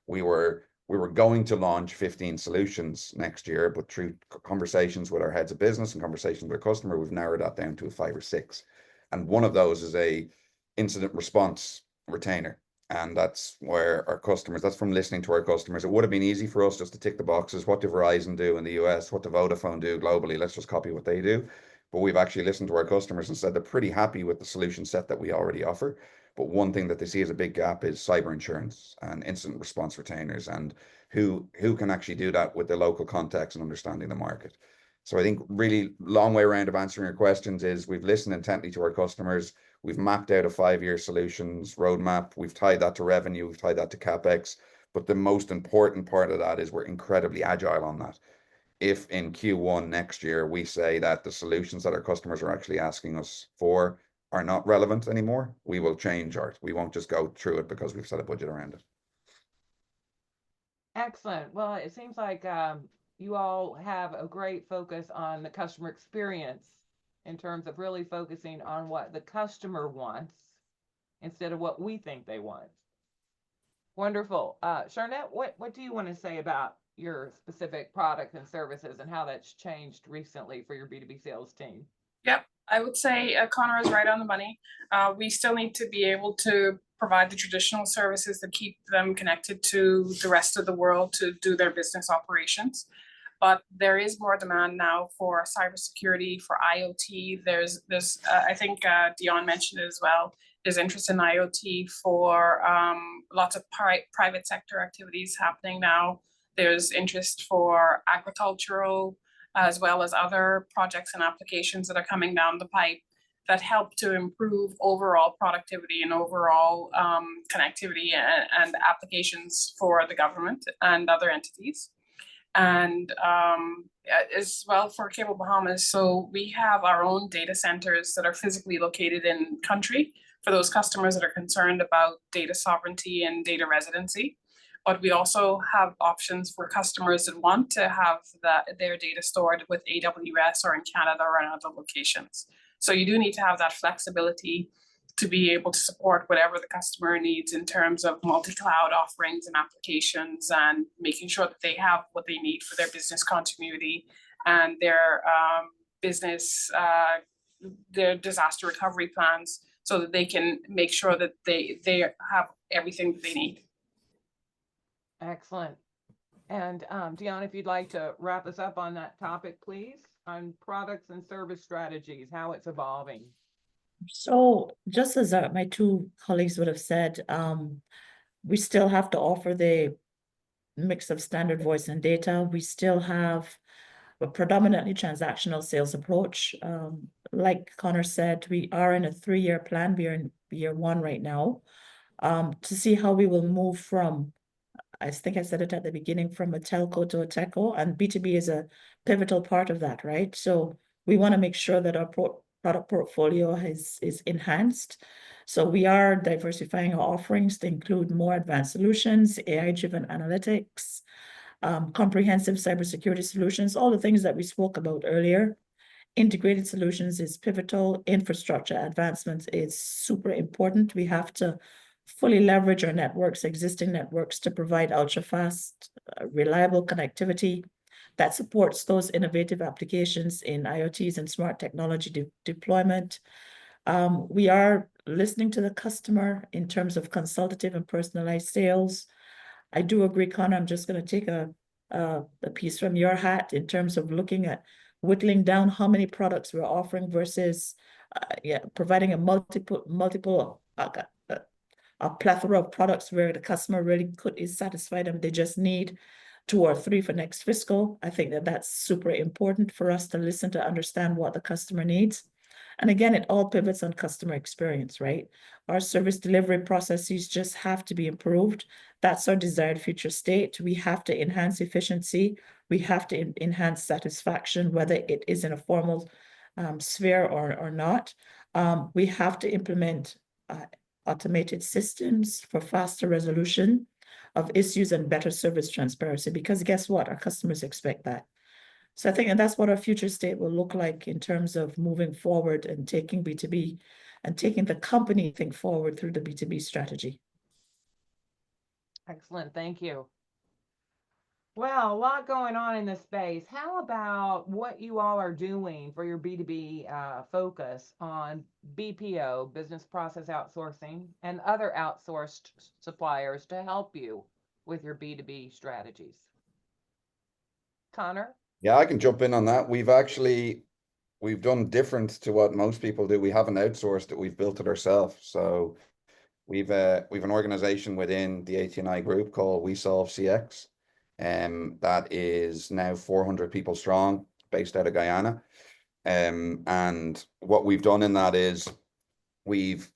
We were going to launch 15 solutions next year, but through conversations with our heads of business and conversations with our customer, we've narrowed that down to 5 or 6. And one of those is a incident response retainer. And that's where our customers, that's from listening to our customers. It would have been easy for us just to tick the boxes. What do Verizon do in the US? What do Vodafone do globally? Let's just copy what they do. But we've actually listened to our customers and said they're pretty happy with the solution set that we already offer. But one thing that they see as a big gap is cyber insurance and incident response retainers, and who can actually do that with the local context and understanding the market. So I think really long way around of answering your questions is we've listened intently to our customers. We've mapped out a 5-year solutions roadmap. We've tied that to revenue. We've tied that to CapEx. But the most important part of that is we're incredibly agile on that. If in Q1 next year we say that the solutions that our customers are actually asking us for are not relevant anymore, we will change ours. We won't just go through it because we've set a budget around it. Excellent. Well, it seems like you all have a great focus on the customer experience in terms of really focusing on what the customer wants instead of what we think they want. Wonderful. Charnette, what do you want to say about your specific product and services and how that's changed recently for your B2B sales team? Yep, I would say Conor is right on the money. We still need to be able to provide the traditional services that keep them connected to the rest of the world to do their business operations. But there is more demand now for cybersecurity, for IoT. There's I think Dionne mentioned it as well. There's interest in IoT for lots of private sector activities happening now. There's interest for agricultural as well as other projects and applications that are coming down the pipe that help to improve overall productivity and overall connectivity and applications for the government and other entities. And as well for Cable Bahamas, so we have our own data centers that are physically located in country for those customers that are concerned about data sovereignty and data residency. But we also have options for customers that want to have their data stored with AWS or in Canada or in other locations. So you do need to have that flexibility to be able to support whatever the customer needs in terms of multi-cloud offerings and applications, and making sure that they have what they need for their business continuity and their business, their disaster recovery plans, so that they can make sure that they have everything that they need. Excellent. And Dionne, if you'd like to wrap us up on that topic, please, on products and service strategies, how it's evolving. So just as my two colleagues would have said, we still have to offer the mix of standard voice and data. We still have a predominantly transactional sales approach. Like Conor said, we are in a 3-year plan. We are in year 1 right now, to see how we will move from, I think I said it at the beginning, from a telco to a techco, and B2B is a pivotal part of that, right? So we want to make sure that our product portfolio is enhanced. So we are diversifying our offerings to include more advanced solutions, AI-driven analytics, comprehensive cybersecurity solutions, all the things that we spoke about earlier. Integrated solutions is pivotal. Infrastructure advancement is super important. We have to fully leverage our networks, existing networks, to provide ultra-fast, reliable connectivity that supports those innovative applications in IoTs and smart technology deployment. We are listening to the customer in terms of consultative and personalized sales. I do agree, Conor, I'm just going to take a piece from your hat in terms of looking at whittling down how many products we're offering versus providing a a plethora of products where the customer really is satisfied and they just need 2 or 3 for next fiscal. I think that that's super important for us to listen to understand what the customer needs. And again, it all pivots on customer experience, right? Our service delivery processes just have to be improved. That's our desired future state. We have to enhance efficiency. We have to enhance satisfaction, whether it is in a formal sphere or not. We have to implement automated systems for faster resolution of issues and better service transparency, because guess what? Our customers expect that. So I think, and that's what our future state will look like in terms of moving forward and taking B2B and taking the company think forward through the B2B strategy. Excellent, thank you. Well, a lot going on in this space. How about what you all are doing for your B2B focus on BPO, business process outsourcing, and other outsourced suppliers to help you with your B2B strategies? Conor? Yeah, I can jump in on that. We've done different to what most people do. We haven't outsourced it, we've built it ourselves. So we've an organization within the AT&I group called We Solve CX. That is now 400 people strong, based out of Guyana. And what we've done in that is we've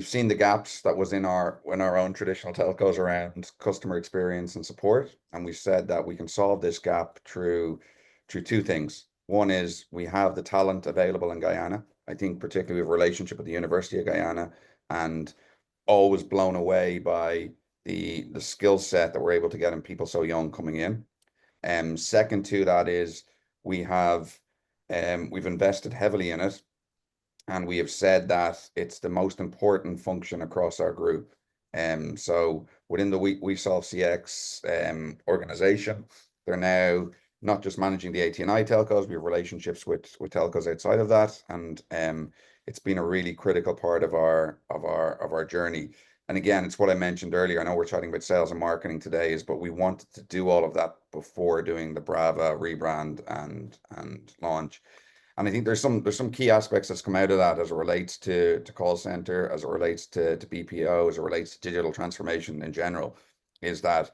seen the gaps that was in our own traditional telcos around customer experience and support, and we said that we can solve this gap through 2 things. One is we have the talent available in Guyana. I think particularly we have a relationship with the University of Guyana, and always blown away by the skill set that we're able to get in people so young coming in. Second to that is we've invested heavily in it, and we have said that it's the most important function across our group. So within the We Solve CX organization, they're now not just managing the AT&I telcos, we have relationships with telcos outside of that, and it's been a really critical part of our journey. And again, it's what I mentioned earlier. I know we're chatting about sales and marketing today, but we wanted to do all of that before doing the BRAVA rebrand and launch. And I think there's some key aspects that's come out of that as it relates to call center, as it relates to BPO, as it relates to digital transformation in general, is that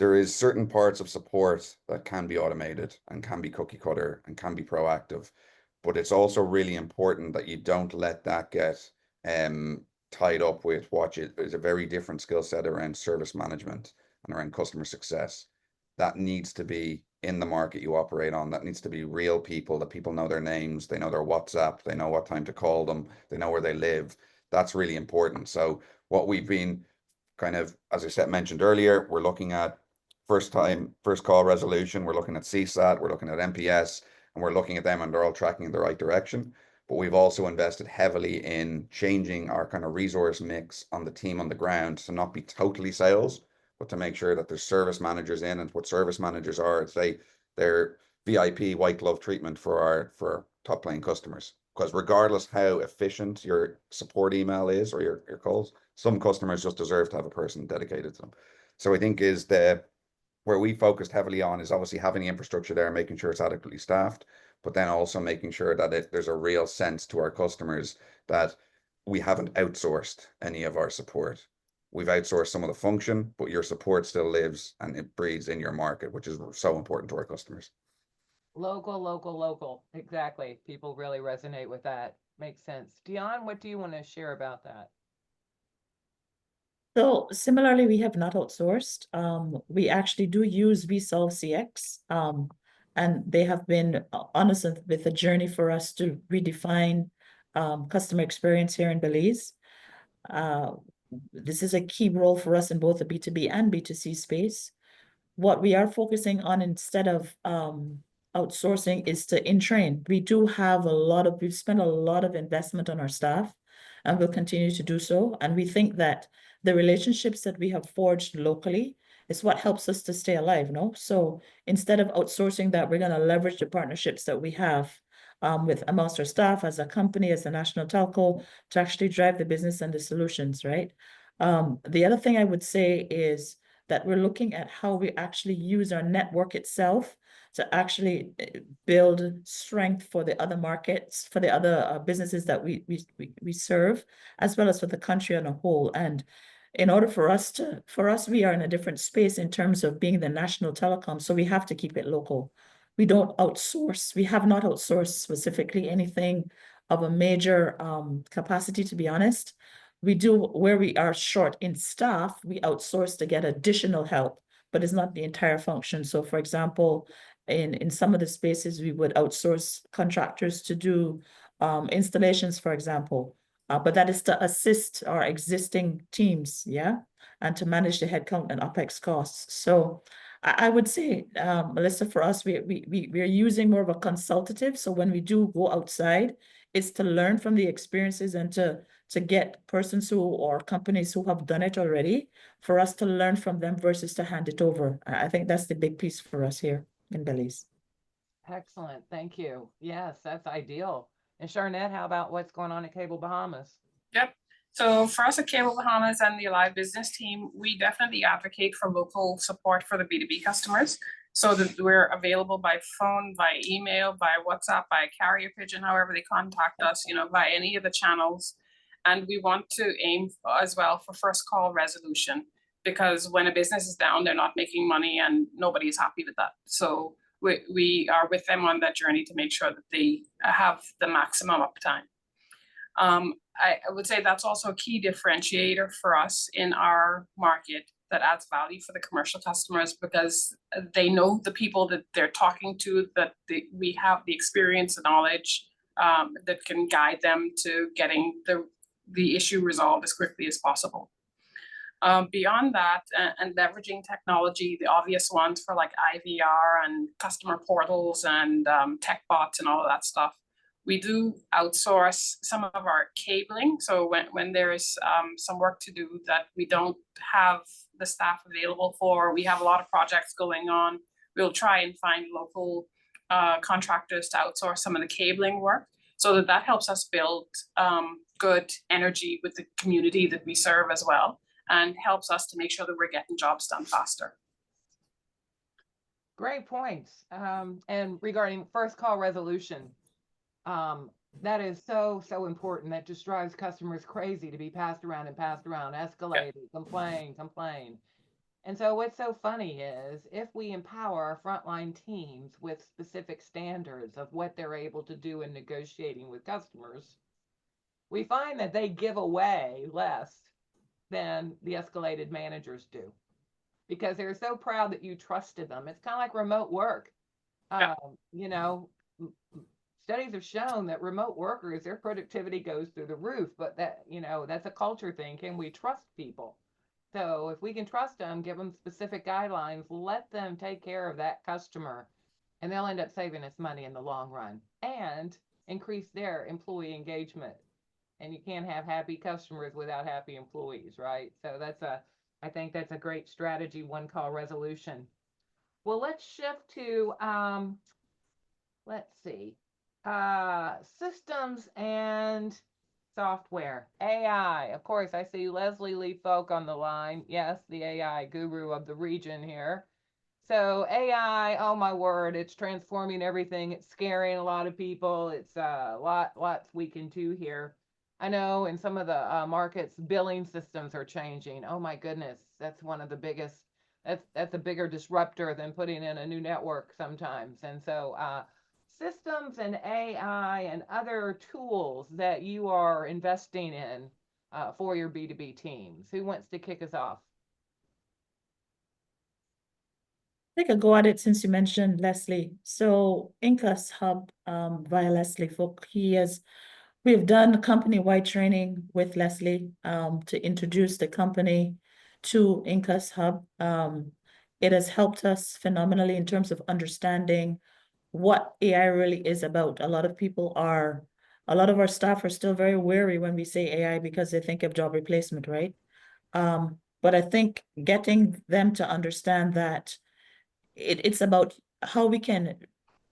there is certain parts of support that can be automated and can be cookie cutter and can be proactive, but it's also really important that you don't let that get tied up with what is a very different skill set around service management and around customer success. That needs to be in the market you operate on. That needs to be real people, that people know their names, they know their WhatsApp, they know what time to call them, they know where they live. That's really important. So what we've been kind of, as I said, mentioned earlier, we're looking at first call resolution, we're looking at CSAT, we're looking at NPS, and we're looking at them and they're all tracking in the right direction. But we've also invested heavily in changing our kind of resource mix on the team on the ground to not be totally sales, but to make sure that there's service managers in. And what service managers are, they're VIP white glove treatment for our top playing customers. Because regardless how efficient your support email is or your calls, some customers just deserve to have a person dedicated to them. So I think where we focused heavily on is obviously having the infrastructure there, making sure it's adequately staffed, but then also making sure that there's a real sense to our customers that we haven't outsourced any of our support. We've outsourced some of the function, but your support still lives and it breathes in your market, which is so important to our customers. Local, local, local. Exactly. People really resonate with that. Makes sense. Dionne, what do you want to share about that? So similarly, we have not outsourced. We actually do use vSolve CX, and they have been honest with the journey for us to redefine customer experience here in Belize. This is a key role for us in both the B2B and B2C space. What we are focusing on instead of outsourcing is to in-train. We've spent a lot of investment on our staff and will continue to do so. And we think that the relationships that we have forged locally is what helps us to stay alive, no? So instead of outsourcing that, we're going to leverage the partnerships that we have with amongst our staff as a company, as a national telco, to actually drive the business and the solutions, right? The other thing I would say is that we're looking at how we actually use our network itself to actually build strength for the other markets, for the other businesses that we serve, as well as for the country on a whole. And in order for us, we are in a different space in terms of being the national telecom, so we have to keep it local. We don't outsource. We have not outsourced specifically anything of a major capacity, to be honest. We do, where we are short in staff, we outsource to get additional help, but it's not the entire function. So for example, in some of the spaces, we would outsource contractors to do installations, for example. But that is to assist our existing teams, yeah, and to manage the headcount and OpEx costs. So I would say, Melissa, for us, we're using more of a consultative. So when we do go outside, it's to learn from the experiences and to get persons or companies who have done it already, for us to learn from them versus to hand it over. I think that's the big piece for us here in Belize. Excellent. Thank you. Yes, that's ideal. And Charnette, how about what's going on at Cable Bahamas? Yep. So for us at Cable Bahamas and the Alive business team, we definitely advocate for local support for the B2B customers, so that we're available by phone, by email, by WhatsApp, by carrier pigeon, however they contact us, by any of the channels. And we want to aim as well for first call resolution, because when a business is down, they're not making money and nobody's happy with that. So we are with them on that journey to make sure that they have the maximum uptime. I would say that's also a key differentiator for us in our market that adds value for the commercial customers, because they know the people that they're talking to, that we have the experience and knowledge that can guide them to getting the issue resolved as quickly as possible. Beyond that, and leveraging technology, the obvious ones for like IVR and customer portals and tech bots and all of that stuff, we do outsource some of our cabling. So when there's some work to do that we don't have the staff available for, we have a lot of projects going on, we'll try and find local contractors to outsource some of the cabling work, so that helps us build good energy with the community that we serve as well, and helps us to make sure that we're getting jobs done faster. Great points. And regarding first call resolution, that is so important. That just drives customers crazy to be passed around, escalated, complain. And so what's so funny is if we empower our frontline teams with specific standards of what they're able to do in negotiating with customers, we find that they give away less than the escalated managers do because they're so proud that you trusted them. It's kind of like remote work. Yeah. You know, studies have shown that remote workers, their productivity goes through the roof, but that, you know, that's a culture thing. Can we trust people? So if we can trust them, give them specific guidelines, let them take care of that customer, and they'll end up saving us money in the long run and increase their employee engagement. And you can't have happy customers without happy employees, right? So I think that's a great strategy, one call resolution. Well, let's shift to, let's see, systems and software, AI. Of course, I see Leslie Lee Folk on the line. Yes, the AI guru of the region here. So AI, oh my word, it's transforming everything. It's scaring a lot of people. It's lots we can do here. I know in some of the markets, billing systems are changing. Oh my goodness, that's one of the biggest. That's a bigger disruptor than putting in a new network sometimes. And so systems and AI and other tools that you are investing in for your B2B teams. Who wants to kick us off? Take a go at it since you mentioned Leslie. So Incus Hub via Leslie Folk, we've done company-wide training with Leslie to introduce the company to Incus Hub. It has helped us phenomenally in terms of understanding what AI really is about. A lot of our staff are still very wary when we say AI because they think of job replacement, right? But I think getting them to understand that it's about how we can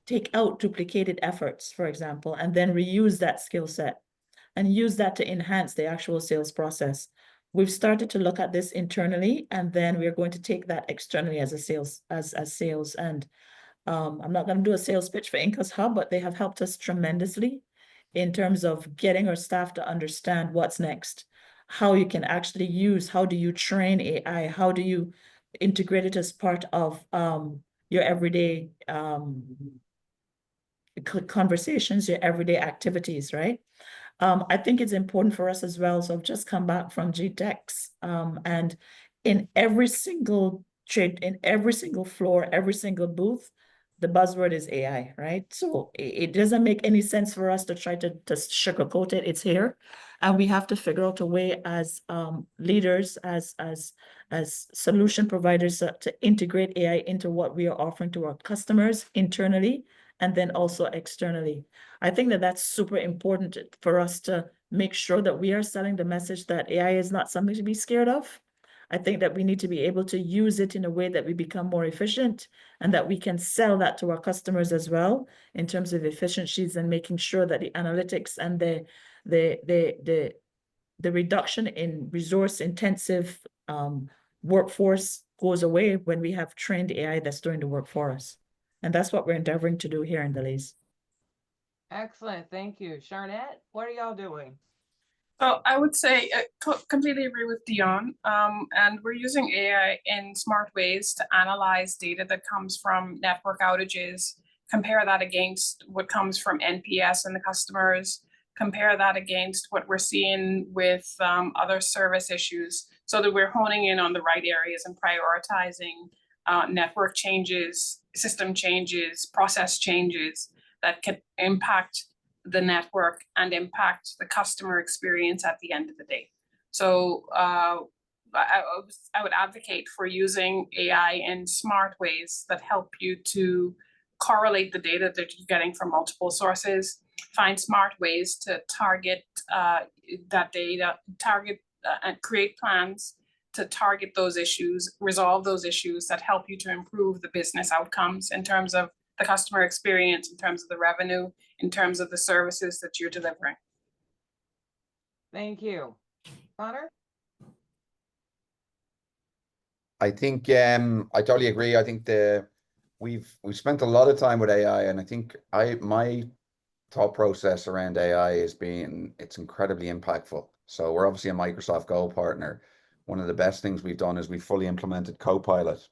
take out duplicated efforts, for example, and then reuse that skill set and use that to enhance the actual sales process. We've started to look at this internally, and then we're going to take that externally as a sales, as sales. And I'm not going to do a sales pitch for Incus Hub, but they have helped us tremendously in terms of getting our staff to understand what's next, how you can actually use, how do you train AI, how do you integrate it as part of your everyday conversations, your everyday activities, right? I think it's important for us as well. So I've just come back from GTEx, and in every single trade, in every single floor, every single booth, the buzzword is AI, right? So it doesn't make any sense for us to try to sugarcoat it. It's here, and we have to figure out a way as leaders, as solution providers to integrate AI into what we are offering to our customers internally and then also externally. I think that that's super important for us to make sure that we are selling the message that AI is not something to be scared of. I think that we need to be able to use it in a way that we become more efficient and that we can sell that to our customers as well in terms of efficiencies and making sure that the analytics and the reduction in resource intensive workforce goes away when we have trained AI that's doing the work for us. And that's what we're endeavoring to do here in Belize. Excellent. Thank you. Charnette, what are y'all doing? So I would say completely agree with Dionne. And we're using AI in smart ways to analyze data that comes from network outages, compare that against what comes from NPS and the customers, compare that against what we're seeing with other service issues so that we're honing in on the right areas and prioritizing network changes, system changes, process changes that can impact the network and impact the customer experience at the end of the day. So I would advocate for using AI in smart ways that help you to correlate the data that you're getting from multiple sources, find smart ways to target that data, and create plans to target those issues, resolve those issues that help you to improve the business outcomes in terms of the customer experience, in terms of the revenue, in terms of the services that you're delivering. Thank you. Conor? I think I totally agree. I think we've spent a lot of time with AI, and I think my thought process around AI is it's incredibly impactful. So we're obviously a Microsoft Go partner. one of the best things we've done is we fully implemented Copilot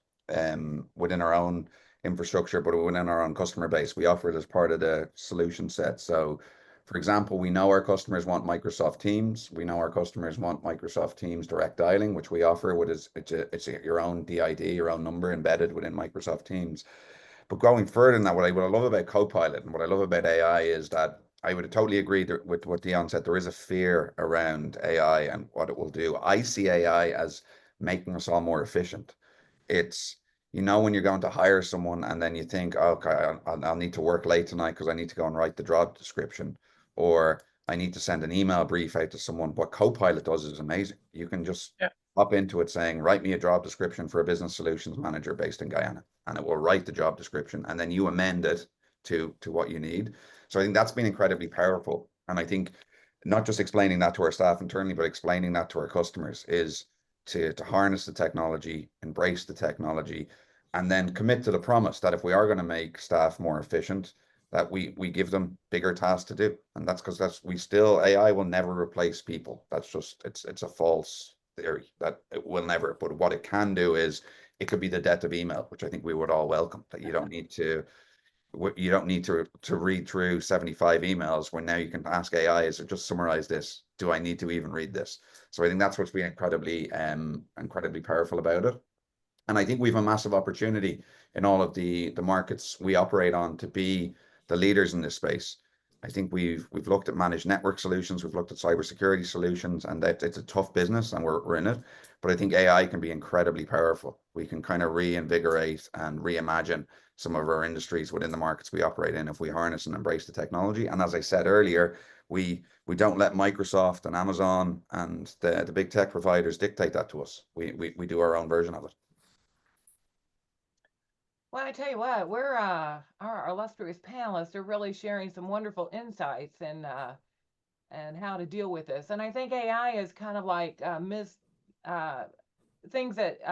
within our own infrastructure, but within our own customer base. We offer it as part of the solution set. So, for example, we know our customers want Microsoft Teams. We know our customers want Microsoft Teams direct dialing, which we offer with your own DID, your own number embedded within Microsoft Teams. But going further than that, what I love about Copilot and what I love about AI is that I would totally agree with what Dionne said. There is a fear around AI and what it will do. I see AI as making us all more efficient. It's, when you're going to hire someone and then you think, okay, I'll need to work late tonight because I need to go and write the job description, or I need to send an email brief out to someone. What Copilot does is amazing. You can just hop into it saying, write me a job description for a business solutions manager based in Guyana, and it will write the job description, and then you amend it to what you need. So I think that's been incredibly powerful. And I think not just explaining that to our staff internally, but explaining that to our customers is to harness the technology, embrace the technology, and then commit to the promise that if we are going to make staff more efficient, that we give them bigger tasks to do. And that's because AI will never replace people. That's just, it's a false theory that it will never. But what it can do is it could be the death of email, which I think we would all welcome, that you don't need to read through 75 emails when now you can ask AI, is it just summarize this? Do I need to even read this? So I think that's what's been incredibly powerful about it. And I think we have a massive opportunity in all of the markets we operate on to be the leaders in this space. I think we've looked at managed network solutions, we've looked at cybersecurity solutions, and that it's a tough business and we're in it. But I think AI can be incredibly powerful. We can kind of reinvigorate and reimagine some of our industries within the markets we operate in if we harness and embrace the technology. And as I said earlier, we don't let Microsoft and Amazon and the big tech providers dictate that to us. We do our own version of it. Well, I tell you what, we're our illustrious panelists are really sharing some wonderful insights and how to deal with this. And I think AI is kind of like things that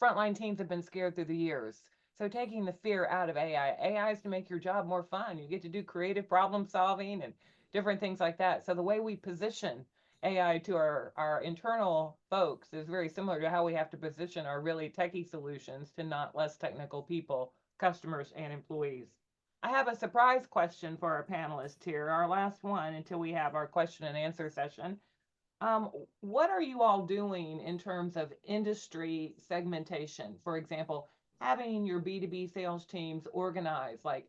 frontline teams have been scared through the years. So taking the fear out of AI is to make your job more fun. You get to do creative problem solving and different things like that. So the way we position AI to our internal folks is very similar to how we have to position our really techie solutions to not less technical people, customers, and employees. I have a surprise question for our panelists here, our last one until we have our question and answer session. What are you all doing in terms of industry segmentation? For example, having your B2B sales teams organized, like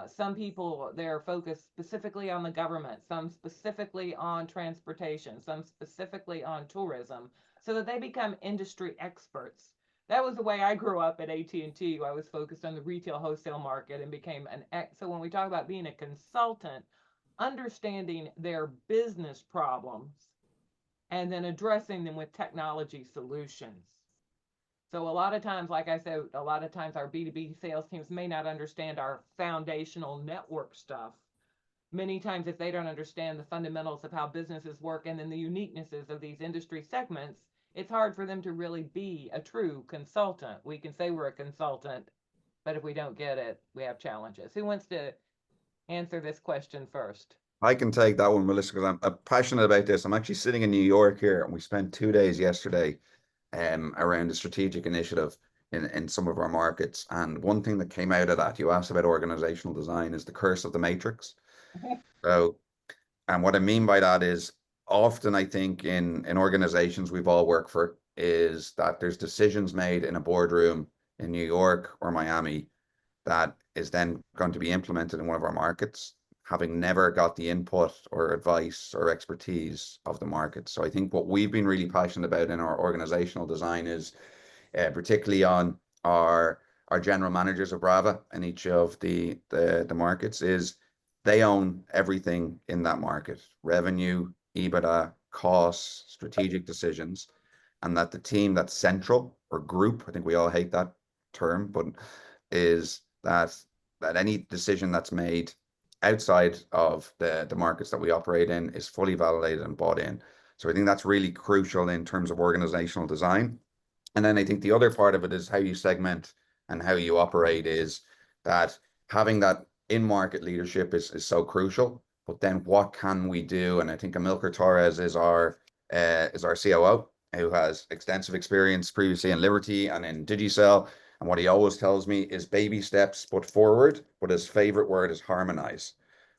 some people, they're focused specifically on the government, some specifically on transportation, some specifically on tourism, so that they become industry experts. That was the way I grew up at AT&T. I was focused on the retail wholesale market and became so when we talk about being a consultant, understanding their business problems and then addressing them with technology solutions. So a lot of times, like I said, a lot of times our B2B sales teams may not understand our foundational network stuff. Many times if they don't understand the fundamentals of how businesses work and then the uniquenesses of these industry segments, it's hard for them to really be a true consultant. We can say we're a consultant, but if we don't get it, we have challenges. Who wants to answer this question first? I can take that one, Melissa, because I'm passionate about this. I'm actually sitting in New York here, and we spent 2 days yesterday around a strategic initiative in some of our markets. And one thing that came out of that, you asked about organizational design, is the curse of the matrix. So, and what I mean by that is often I think in organizations we've all worked for is that there's decisions made in a boardroom in New York or Miami that is then going to be implemented in one of our markets, having never got the input or advice or expertise of the market. So I think what we've been really passionate about in our organizational design is particularly on our general managers of BRAVA in each of the markets, is they own everything in that market: revenue, EBITDA, costs, strategic decisions, and that the team that's central or group, I think we all hate that term, but is that any decision that's made outside of the markets that we operate in is fully validated and bought in. So I think that's really crucial in terms of organizational design. And then I think the other part of it is how you segment and how you operate, is that having that in-market leadership is so crucial. But then what can we do? And I think Amilcar Torres is our COO. who has extensive experience previously in Liberty and in Digicel. And what he always tells me is baby steps put forward, but his favorite word is harmonize.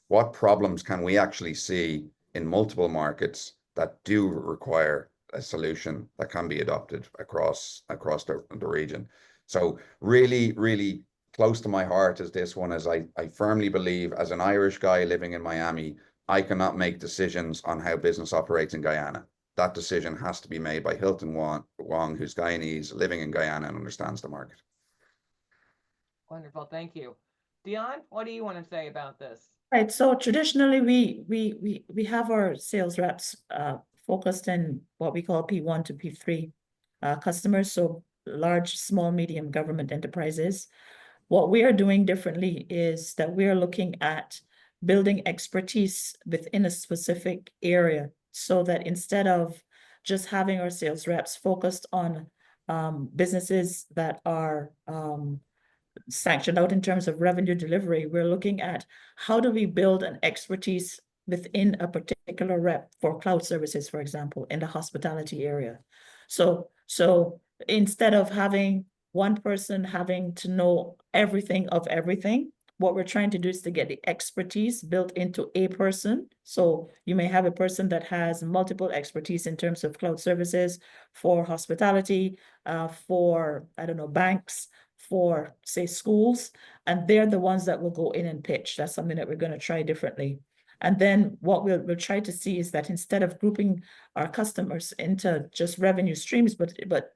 What problems can we actually see in multiple markets that do require a solution that can be adopted across the region? So really, really close to my heart is this one, as I firmly believe, as an Irish guy living in Miami, I cannot make decisions on how business operates in Guyana. That decision has to be made by Hilton Wong, who's Guyanese, living in Guyana and understands the market. Wonderful, thank you. Dionne, what do you want to say about this? Right, so traditionally we have our sales reps focused in what we call P1 to P3 customers, so large, small, medium government enterprises. What we are doing differently is that we are looking at building expertise within a specific area, so that instead of just having our sales reps focused on businesses that are sanctioned out in terms of revenue delivery, we're looking at how do we build an expertise within a particular rep for cloud services, for example, in the hospitality area. So instead of having one person having to know everything of everything, what we're trying to do is to get the expertise built into a person. So you may have a person that has multiple expertise in terms of cloud services for hospitality, for, I don't know, banks, for, say, schools, and they're the ones that will go in and pitch. That's something that we're going to try differently. And then what we'll try to see is that instead of grouping our customers into just revenue streams, but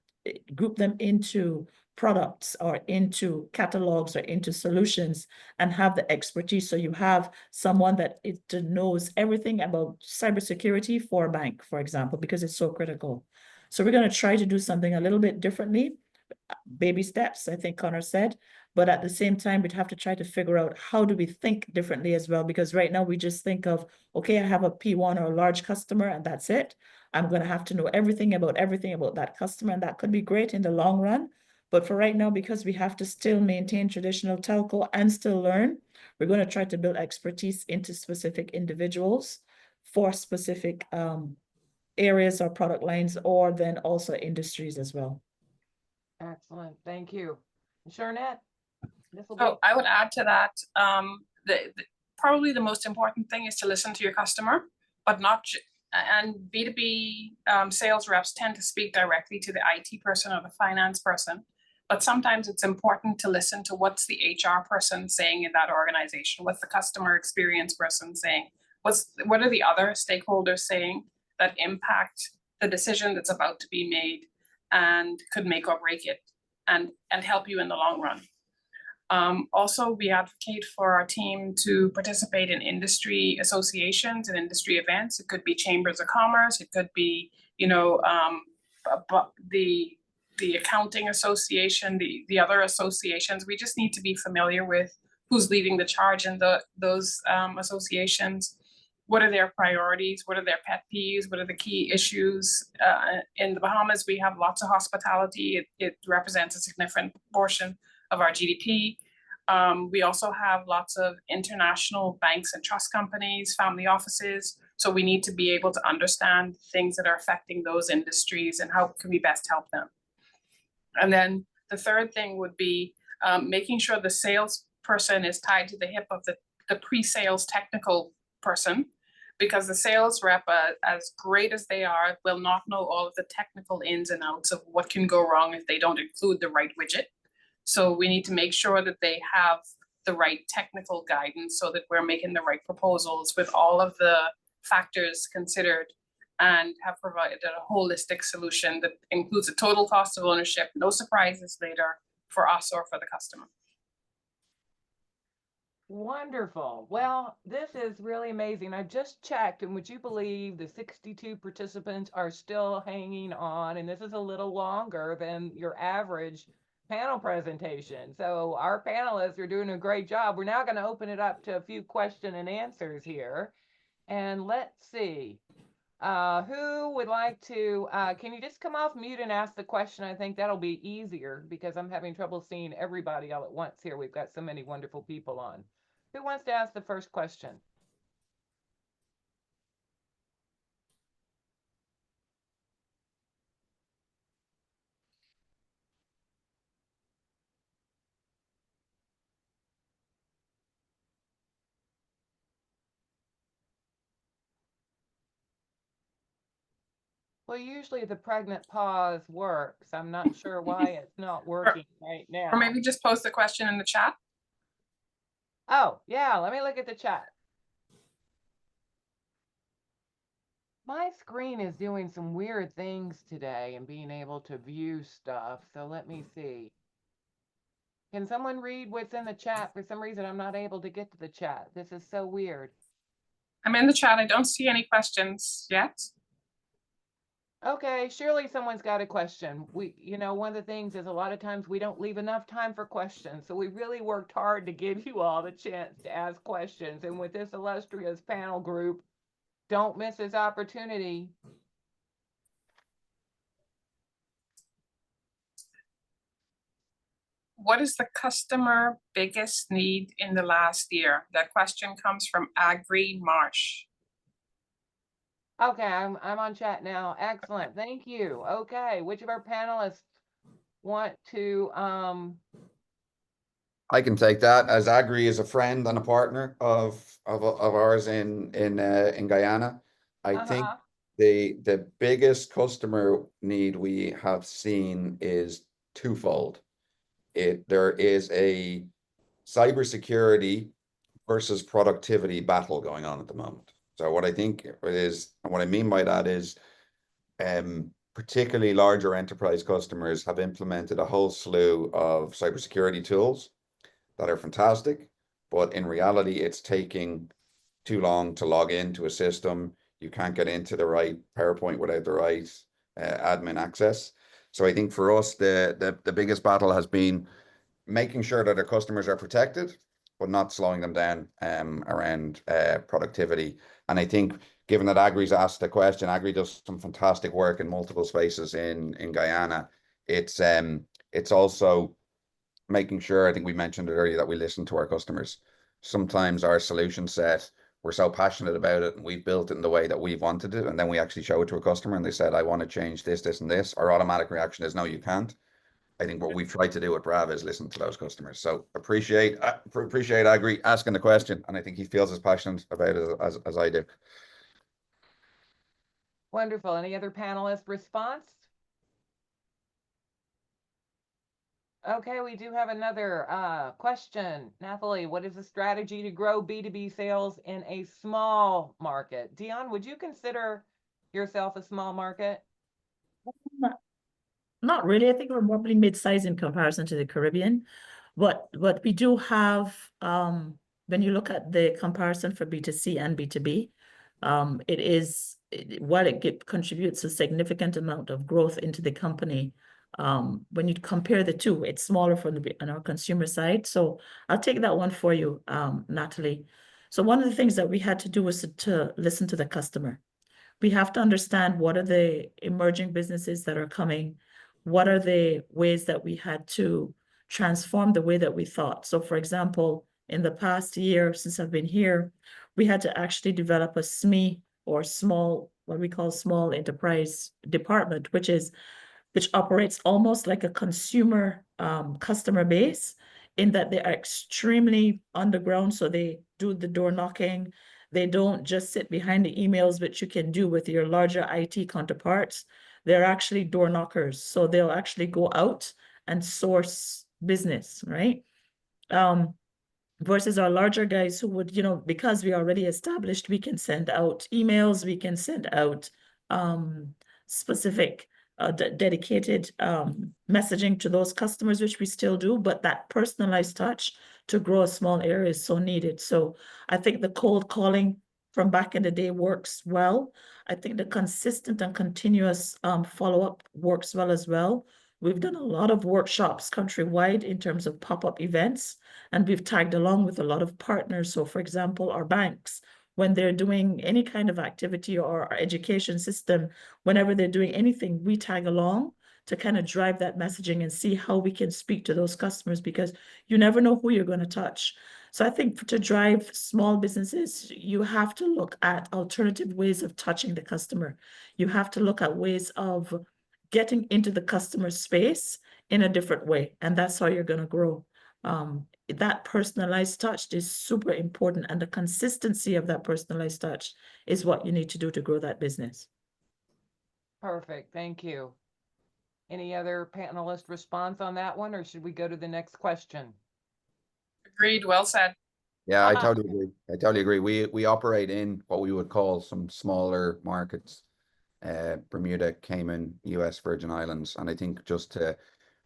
group them into products or into catalogs or into solutions, and have the expertise. So you have someone that knows everything about cybersecurity for a bank, for example, because it's so critical. So we're going to try to do something a little bit differently. Baby steps, I think Conor said, but at the same time, we'd have to try to figure out how do we think differently as well, because right now we just think of, okay, I have a P1 or a large customer and that's it. I'm going to have to know everything about that customer, and that could be great in the long run. But for right now, because we have to still maintain traditional telco and still learn, we're going to try to build expertise into specific individuals for specific areas or product lines, or then also industries as well. Excellent, thank you. Charnette? Oh, I would add to that, probably the most important thing is to listen to your customer, but not, and B2B sales reps tend to speak directly to the IT person or the finance person, but sometimes it's important to listen to what's the HR person saying in that organization, what's the customer experience person saying, what are the other stakeholders saying that impact the decision that's about to be made and could make or break it, and help you in the long run. Also, we advocate for our team to participate in industry associations and industry events. It could be chambers of commerce, it could be, you know, the accounting association, the other associations. We just need to be familiar with who's leading the charge in those associations. What are their priorities? What are their pet peeves? What are the key issues? In the Bahamas, we have lots of hospitality. It represents a significant portion of our GDP. We also have lots of international banks and trust companies, family offices. So we need to be able to understand things that are affecting those industries and how can we best help them. And then the third thing would be making sure the salesperson is tied to the hip of the pre-sales technical person, because the sales rep, as great as they are, will not know all of the technical ins and outs of what can go wrong if they don't include the right widget. So we need to make sure that they have the right technical guidance so that we're making the right proposals with all of the factors considered, and have provided a holistic solution that includes a total cost of ownership, no surprises later for us or for the customer. Wonderful. Well, this is really amazing. I just checked, and would you believe the 62 participants are still hanging on, and this is a little longer than your average panel presentation. So our panelists are doing a great job. We're now going to open it up to a few question and answers here. And let's see, who would like to, can you just come off mute and ask the question? I think that'll be easier because I'm having trouble seeing everybody all at once here. We've got so many wonderful people on. Who wants to ask the first question? Well, usually the pregnant pause works. I'm not sure why it's not working right now. Or maybe just post the question in the chat. Oh, yeah, let me look at the chat. My screen is doing some weird things today and being able to view stuff. So let me see. Can someone read what's in the chat? For some reason, I'm not able to get to the chat. This is so weird. I'm in the chat. I don't see any questions yet. Okay, surely someone's got a question. One of the things is a lot of times we don't leave enough time for questions. So we really worked hard to give you all the chance to ask questions. And with this illustrious panel group, don't miss this opportunity. What is the customer biggest need in the last year? That question comes from Agri Marsh. Okay, I'm on chat now. Excellent. Thank you. Okay, which of our panelists want to I can take that, as Agri is a friend and a partner of ours in Guyana. I think the biggest customer need we have seen is twofold. There is a cybersecurity versus productivity battle going on at the moment. So what I think is, and what I mean by that is, particularly larger enterprise customers have implemented a whole slew of cybersecurity tools that are fantastic, but in reality, it's taking too long to log into a system. You can't get into the right PowerPoint without the right admin access. So I think for us, the biggest battle has been making sure that our customers are protected, but not slowing them down around productivity. And I think, given that Agri's asked the question, Agri does some fantastic work in multiple spaces in Guyana. It's also making sure, I think we mentioned it earlier, that we listen to our customers. Sometimes our solution set, we're so passionate about it and we've built it in the way that we've wanted it, and then we actually show it to a customer and they said, I want to change this, this, and this. Our automatic reaction is, no, you can't. I think what we've tried to do at BRAVA is listen to those customers. So appreciate Agri asking the question, and I think he feels as passionate about it as I do. Wonderful. Any other panelist response? Okay, we do have another question. Nathalie, what is the strategy to grow B2B sales in a small market? Dionne, would you consider yourself a small market? Not really. I think we're probably mid-size in comparison to the Caribbean. But we do have, when you look at the comparison for B2C and B2B, while it contributes a significant amount of growth into the company, when you compare the two, it's smaller on our consumer side. So I'll take that one for you, Nathalie. So one of the things that we had to do was to listen to the customer. We have to understand what are the emerging businesses that are coming, what are the ways that we had to transform the way that we thought. So for example, in the past year since I've been here, we had to actually develop a SME, or what we call small enterprise department, which operates almost like a consumer customer base, in that they are extremely underground. So they do the door knocking. They don't just sit behind the emails, which you can do with your larger IT counterparts. They're actually door knockers. So they'll actually go out and source business, right? Versus our larger guys who would, because we already established, we can send out emails, we can send out specific dedicated messaging to those customers, which we still do, but that personalized touch to grow a small area is so needed. So I think the cold calling from back in the day works well. I think the consistent and continuous follow-up works well as well. We've done a lot of workshops countrywide in terms of pop-up events, and we've tagged along with a lot of partners. So for example, our banks, when they're doing any kind of activity, or our education system, whenever they're doing anything, we tag along to kind of drive that messaging and see how we can speak to those customers, because you never know who you're going to touch. So I think to drive small businesses, you have to look at alternative ways of touching the customer. You have to look at ways of getting into the customer space in a different way, and that's how you're going to grow. That personalized touch is super important, and the consistency of that personalized touch is what you need to do to grow that business. Perfect, thank you. Any other panelist response on that one, or should we go to the next question? Agreed, well said. Yeah, I totally agree. I totally agree. We operate in what we would call some smaller markets, Bermuda, Cayman, US Virgin Islands. And I think just to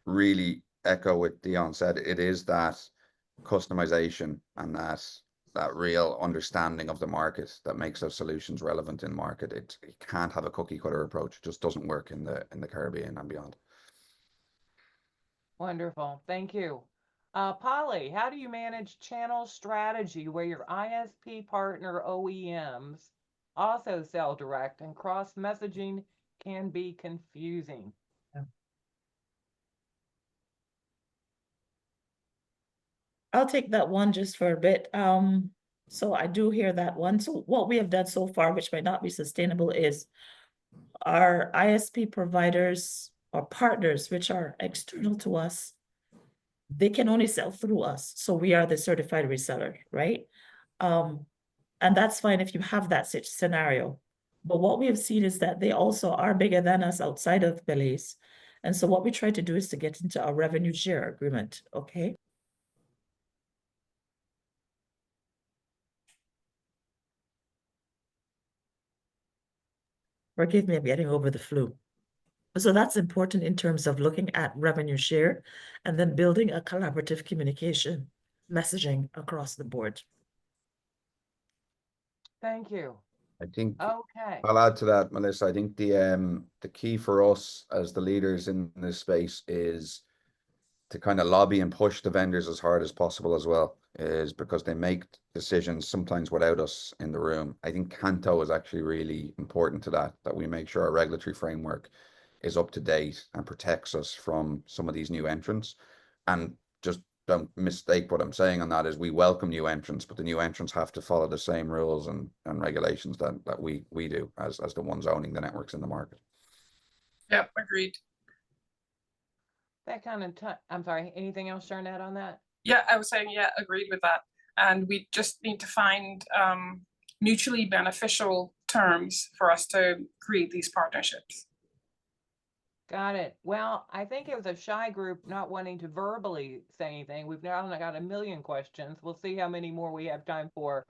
really echo what Dionne said, it is that customization and that real understanding of the market that makes those solutions relevant in market. It can't have a cookie cutter approach. It just doesn't work in the Caribbean and beyond. Wonderful, thank you. Polly, how do you manage channel strategy where your ISP partner OEMs also sell direct and cross messaging can be confusing? I'll take that one just for a bit. So I do hear that one. So what we have done so far, which might not be sustainable, is our ISP providers or partners, which are external to us, they can only sell through us. So we are the certified reseller, right? And that's fine if you have that scenario. But what we have seen is that they also are bigger than us outside of Belize. And so what we try to do is to get into a revenue share agreement, okay? Forgive me, I'm getting over the flu. So that's important in terms of looking at revenue share and then building a collaborative communication messaging across the board. Thank you. I think Okay, I'll add to that, Melissa. I think the key for us as the leaders in this space is to kind of lobby and push the vendors as hard as possible as well, is because they make decisions sometimes without us in the room. I think CANTO is actually really important to that we make sure our regulatory framework is up to date and protects us from some of these new entrants. And just don't mistake what I'm saying on that is we welcome new entrants, but the new entrants have to follow the same rules and regulations that we do as the ones owning the networks in the market. Yep, agreed. that kind of, I'm sorry, anything else, Charnette, on that? Yeah, I was saying, yeah, agreed with that. And we just need to find mutually beneficial terms for us to create these partnerships. Got it. Well, I think it was a shy group not wanting to verbally say anything. We've now got a million questions. We'll see how many more we have time for.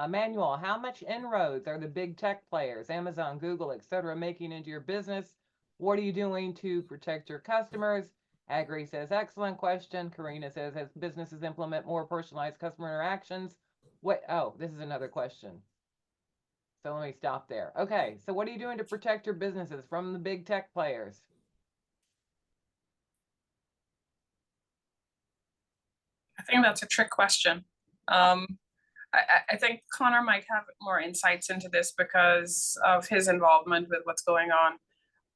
Manuel, how much inroads are the big tech players, Amazon, Google, etc., making into your business? What are you doing to protect your customers? Agri says, excellent question. Karina says, as businesses implement more personalized customer interactions, what? Oh, this is another question. So let me stop there. Okay, so what are you doing to protect your businesses from the big tech players? I think that's a trick question. I think Conor might have more insights into this because of his involvement with what's going on.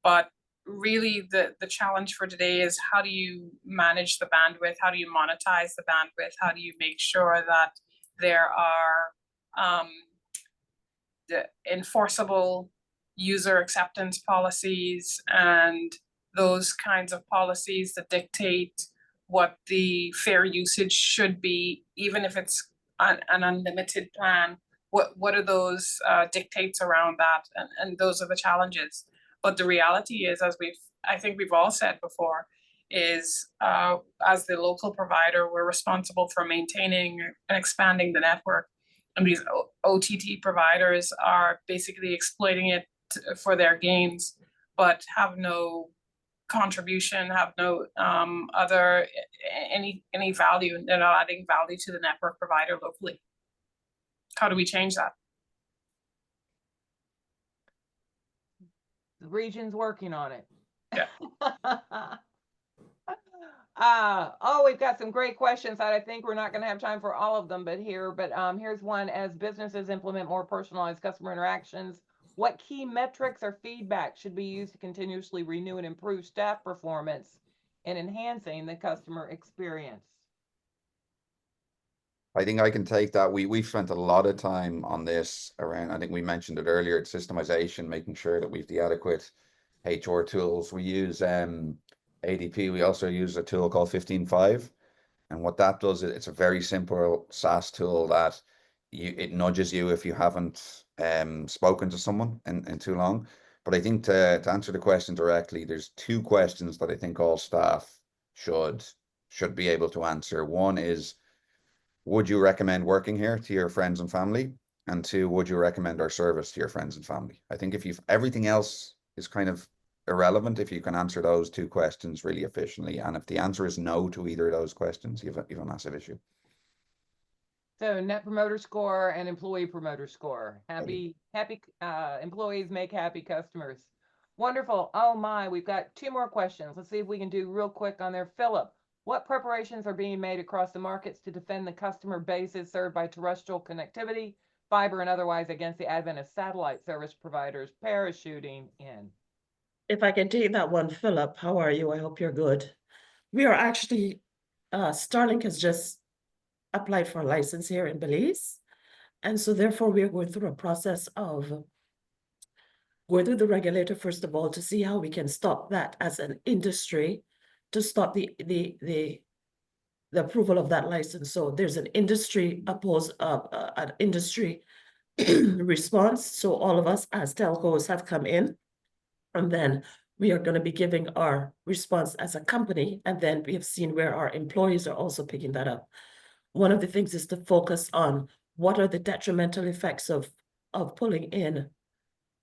But really, the challenge for today is how do you manage the bandwidth? How do you monetize the bandwidth? How do you make sure that there are the enforceable user acceptance policies and those kinds of policies that dictate what the fair usage should be, even if it's an unlimited plan? What are those dictates around that? And those are the challenges. But the reality is, as I think we've all said before, is as the local provider, we're responsible for maintaining and expanding the network. And these OTT providers are basically exploiting it for their gains, but have no contribution, have no other any value. They're not adding value to the network provider locally. How do we change that? The region's working on it. Yeah. Oh, we've got some great questions that I think we're not going to have time for all of them, but here's one. As businesses implement more personalized customer interactions, what key metrics or feedback should be used to continuously renew and improve staff performance and enhancing the customer experience? I think I can take that. We've spent a lot of time on this around, I think we mentioned it earlier, it's systemization, making sure that we've the adequate HR tools. We use ADP. We also use a tool called 15.5. And what that does, it's a very simple SaaS tool that it nudges you if you haven't spoken to someone in too long. But I think to answer the question directly, there's two questions that I think all staff should be able to answer. One is, would you recommend working here to your friends and family? And two, would you recommend our service to your friends and family? I think if you've everything else is kind of irrelevant if you can answer those two questions really efficiently. And if the answer is no to either of those questions, you have a massive issue. So net promoter score and employee promoter score. Happy employees make happy customers. Wonderful. Oh my, we've got two more questions. Let's see if we can do real quick on there. Philip, what preparations are being made across the markets to defend the customer bases served by terrestrial connectivity, fiber, and otherwise against the advent of satellite service providers parachuting in? If I can take that one, Philip, how are you? I hope you're good. We are actually, Starlink has just applied for a license here in Belize. And so therefore we are going through a process of going through the regulator, first of all, to see how we can stop that as an industry, to stop the approval of that license. So there's an industry an industry response. So all of us as telcos have come in, and then we are going to be giving our response as a company. And then we have seen where our employees are also picking that up. One of the things is to focus on what are the detrimental effects of pulling in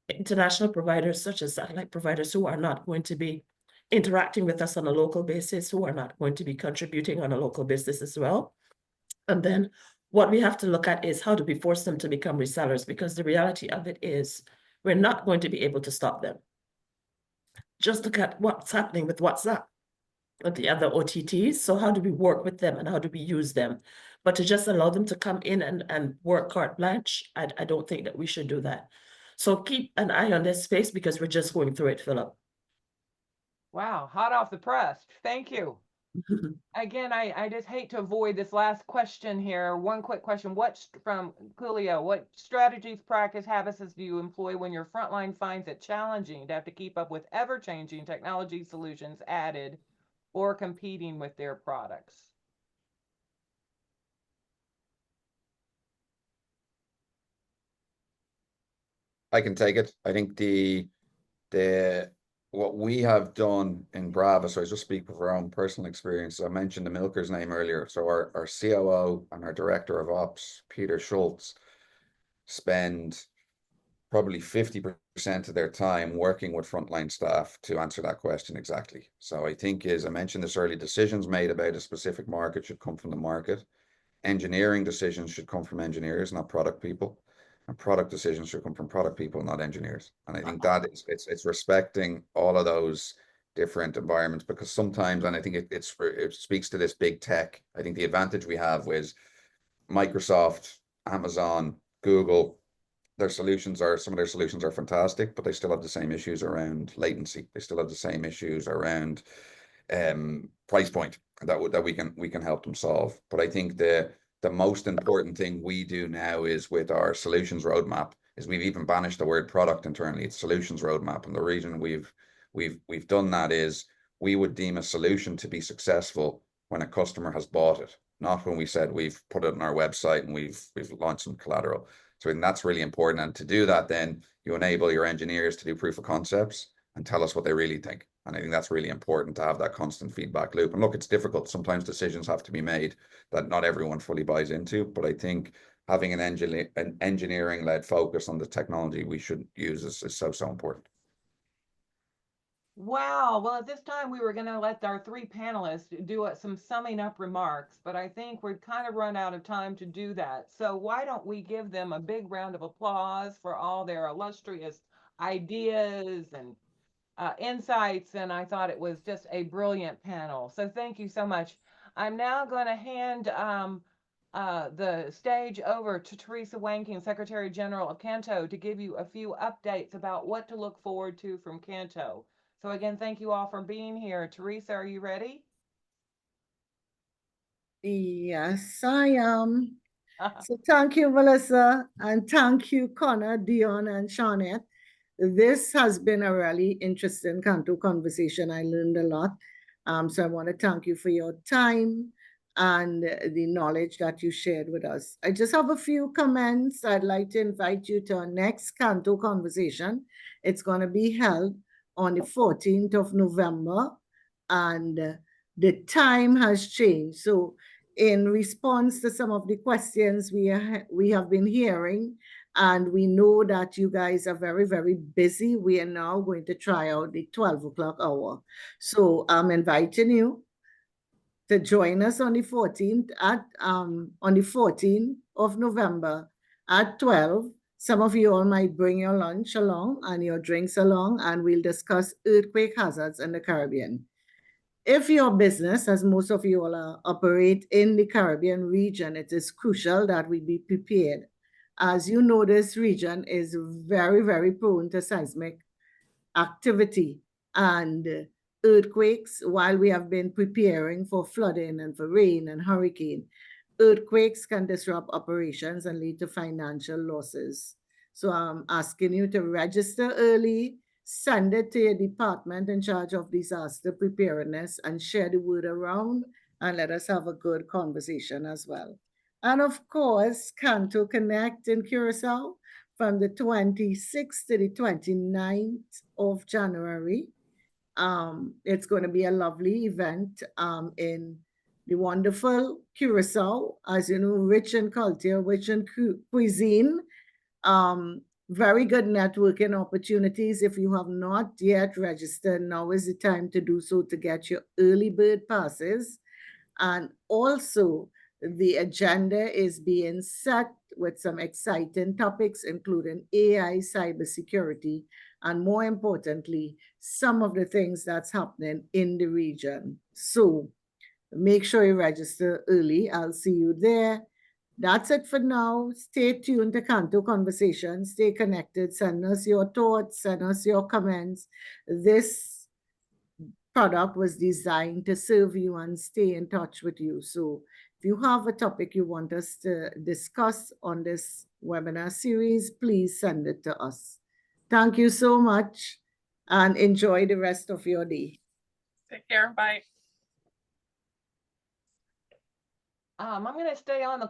international providers such as satellite providers who are not going to be interacting with us on a local basis, who are not going to be contributing on a local basis as well. And then what we have to look at is how do we force them to become resellers, because the reality of it is we're not going to be able to stop them. Just look at what's happening with WhatsApp and the other OTTs. So how do we work with them and how do we use them? But to just allow them to come in and work carte blanche, I don't think that we should do that. So keep an eye on this space because we're just going through it, Philip. Wow, hot off the press. Thank you. Again, I just hate to avoid this last question here. One quick question. From Coolio, what strategies, practice, habits do you employ when your frontline finds it challenging to have to keep up with ever-changing technology solutions added or competing with their products? I can take it. I think what we have done in BRAVA, so I just speak of our own personal experience. I mentioned the Milker's name earlier. So our COO and our Director of Ops, Peter Schultz, spend probably 50% of their time working with frontline staff to answer that question exactly. So I think, as I mentioned this early, decisions made about a specific market should come from the market. Engineering decisions should come from engineers, not product people. And product decisions should come from product people, not engineers. And I think that it's respecting all of those different environments, because sometimes, and I think it speaks to this big tech. I think the advantage we have with Microsoft, Amazon, Google, some of their solutions are fantastic, but they still have the same issues around latency. They still have the same issues around price point that we can help them solve. But I think the most important thing we do now is with our solutions roadmap is we've even banished the word product internally. It's solutions roadmap. And the reason we've done that is we would deem a solution to be successful when a customer has bought it, not when we said we've put it on our website and we've launched some collateral. So I think that's really important. And to do that, then you enable your engineers to do proof of concepts and tell us what they really think. And I think that's really important to have that constant feedback loop. And look, it's difficult. Sometimes decisions have to be made that not everyone fully buys into. But I think having an engineering-led focus on the technology we should use is so important. Wow. Well, at this time, we were going to let our three panelists do some summing up remarks, but I think we've kind of run out of time to do that. So why don't we give them a big round of applause for all their illustrious ideas and insights. And I thought it was just a brilliant panel. So thank you so much. I'm now going to hand the stage over to Teresa Wanking, Secretary General of CANTO, to give you a few updates about what to look forward to from CANTO. So again, thank you all for being here. Teresa, are you ready? Yes, I am. So thank you, Melissa, and thank you, Conor, Dionne, and Charnette. This has been a really interesting CANTO conversation. I learned a lot. So I want to thank you for your time and the knowledge that you shared with us. I just have a few comments. I'd like to invite you to our next CANTO conversation. It's going to be held on the 14th of November, and the time has changed. So in response to some of the questions we have been hearing, and we know that you guys are very, very busy, we are now going to try out the 12 o'clock hour. So I'm inviting you to join us on the 14th on the 14th of November at 12. Some of you all might bring your lunch along and your drinks along, and we'll discuss earthquake hazards in the Caribbean. If your business, as most of you all operate in the Caribbean region, it is crucial that we be prepared. As you know, this region is very, very prone to seismic activity and earthquakes. While we have been preparing for flooding and for rain and hurricane, earthquakes can disrupt operations and lead to financial losses. So I'm asking you to register early, send it to your department in charge of disaster preparedness, and share the word around, and let us have a good conversation as well. And of course, CANTO Connect in Curacao from the 26th to the 29th of January. It's going to be a lovely event in the wonderful Curacao, as you know, rich in culture, rich in cuisine, very good networking opportunities. If you have not yet registered, now is the time to do so to get your early bird passes. And also, the agenda is being set with some exciting topics, including AI, cybersecurity, and more importantly, some of the things that's happening in the region. So make sure you register early. I'll see you there. That's it for now. Stay tuned to CANTO Conversations. Stay connected. Send us your thoughts. Send us your comments. This product was designed to serve you and stay in touch with you. So if you have a topic you want us to discuss on this webinar series, please send it to us. Thank you so much and enjoy the rest of your day. Take care. Bye. I'm going to stay on the